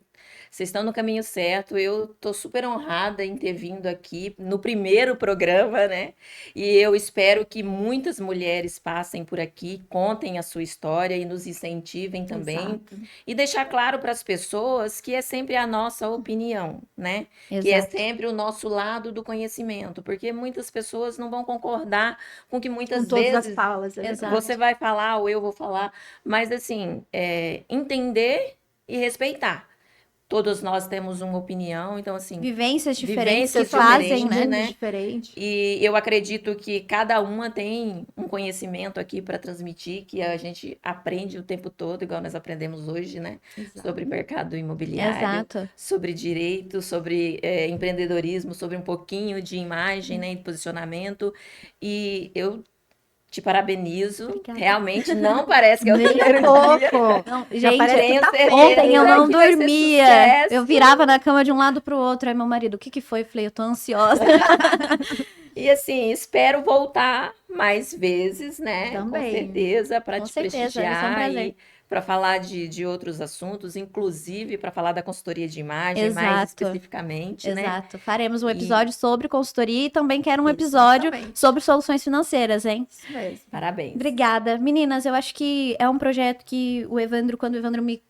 vocês estão no caminho certo. Eu tô super honrada em ter vindo aqui no primeiro programa, né? E eu espero que muitas mulheres passem por aqui, contem a sua história e nos incentivem também. Exato. E deixar claro para as pessoas que é sempre a nossa opinião, né? Que é Exato. sempre o nosso lado do conhecimento, porque muitas pessoas não vão concordar com que Com muitas todas as vezes falas. Exato. você vai falar ou eu vou falar, mas assim, entender e respeitar. Todos nós temos uma opinião, então assim, Vivências diferentes Vivências que fazem, diferentes, né? né? Diferente. e eu acredito que cada uma tem um conhecimento aqui para transmitir, que a gente aprende o tempo todo, igual nós aprendemos hoje, né? Exato. Sobre mercado imobiliário, Exato. sobre direito, sobre empreendedorismo, sobre um pouquinho de imagem, né, e posicionamento. E eu te parabenizo. Obrigada. Realmente não parece que é o Nem primeiro dia. pouco. Não, Já gente, parece que tenho tá certeza ontem eu não que vai ser dormia. sucesso. Eu virava na cama de um lado pro outro. Aí meu marido, o que que foi? Eu falei, eu tô ansiosa. E assim, espero voltar mais vezes, né? Também. Com certeza, para Com te certeza, vai ser um prestigiar prazer. e para falar de outros assuntos, inclusive para falar da consultoria de imagem mais Exato. especificamente, né? Exato. Faremos um E- episódio sobre consultoria e também quero um episódio Exatamente. sobre soluções financeiras, hein? Isso mesmo. Parabéns. Obrigada. Meninas, eu acho que é um projeto que o Evandro, quando o Evandro me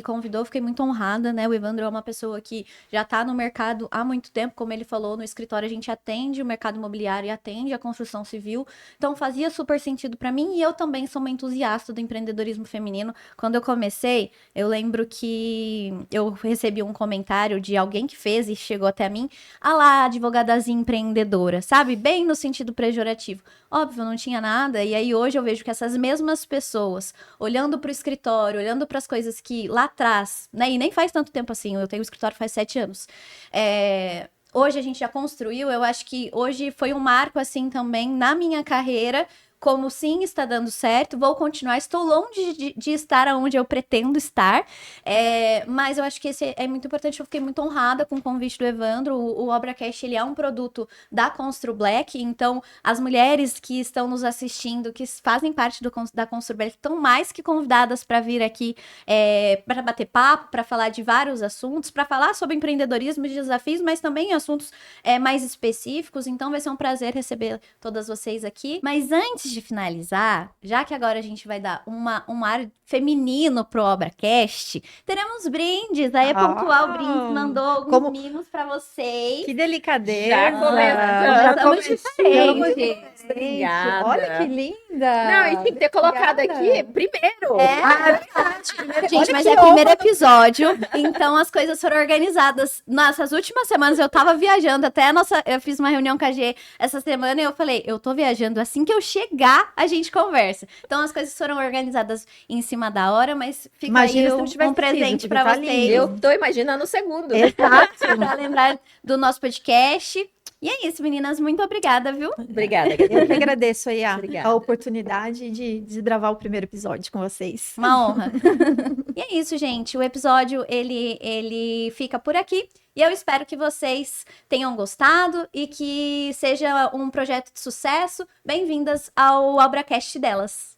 convidou, eu fiquei muito honrada, né? O Evandro é uma pessoa que já está no mercado há muito tempo, como ele falou, no escritório a gente atende o mercado imobiliário e atende a construção civil, então fazia super sentido para mim e eu também sou uma entusiasta do empreendedorismo feminino. Quando eu comecei, eu lembro que eu recebi um comentário de alguém que fez e chegou até mim, ah lá, advogadazinha empreendedora, sabe? Bem no sentido pejorativo. Óbvio, não tinha nada, e aí hoje eu vejo que essas mesmas pessoas, olhando para o escritório, olhando para as coisas que lá atrás, né, e nem faz tanto tempo assim, eu tenho o escritório faz 7 anos, hoje a gente já construiu, eu acho que hoje foi um marco, assim, também na minha carreira, como sim, está dando certo, vou continuar, estou longe de estar onde eu pretendo estar, mas eu acho que esse é muito importante, eu fiquei muito honrada com o convite do Evandro, o ObraCast, ele é um produto da Constru Black, então as mulheres que estão nos assistindo, que fazem parte da Constru Black, estão mais que convidadas para vir aqui para bater papo, para falar de vários assuntos, para falar sobre empreendedorismo e desafios, mas também assuntos mais específicos, então vai ser um prazer receber todas vocês aqui, mas antes de finalizar, já que agora a gente vai dar um ar feminino pro ObraCast, teremos brindes. Aí a Pontual Brindes mandou alguns Como- mimos pra vocês. Que delicadeza. Já começamos. Já estamos começamos diferentes. Obrigada. Olha que linda. Não, e tem que ter colocado Obrigada. aqui primeiro. Gente, mas é o primeiro episódio, então as coisas foram organizadas. Nessas últimas semanas eu tava viajando, eu fiz uma reunião com a G essa semana e eu falei, eu tô viajando, assim que eu chegar, a gente conversa. Então as coisas foram organizadas em cima da hora, mas fica Imagina aí se não tivesse um presente sido, pra porque tá vocês. lindo. Eu tô imaginando o segundo. Exato. Pra lembrar do nosso podcast. E é isso, meninas. Muito obrigada, viu? Obrigada. Eu que agradeço aí Obrigada. a oportunidade de desbravar o primeiro episódio com vocês. Uma honra. E é isso, gente. O episódio, ele fica por aqui. E eu espero que vocês tenham gostado e que seja um projeto de sucesso. Bem-vindas ao ObraCast delas.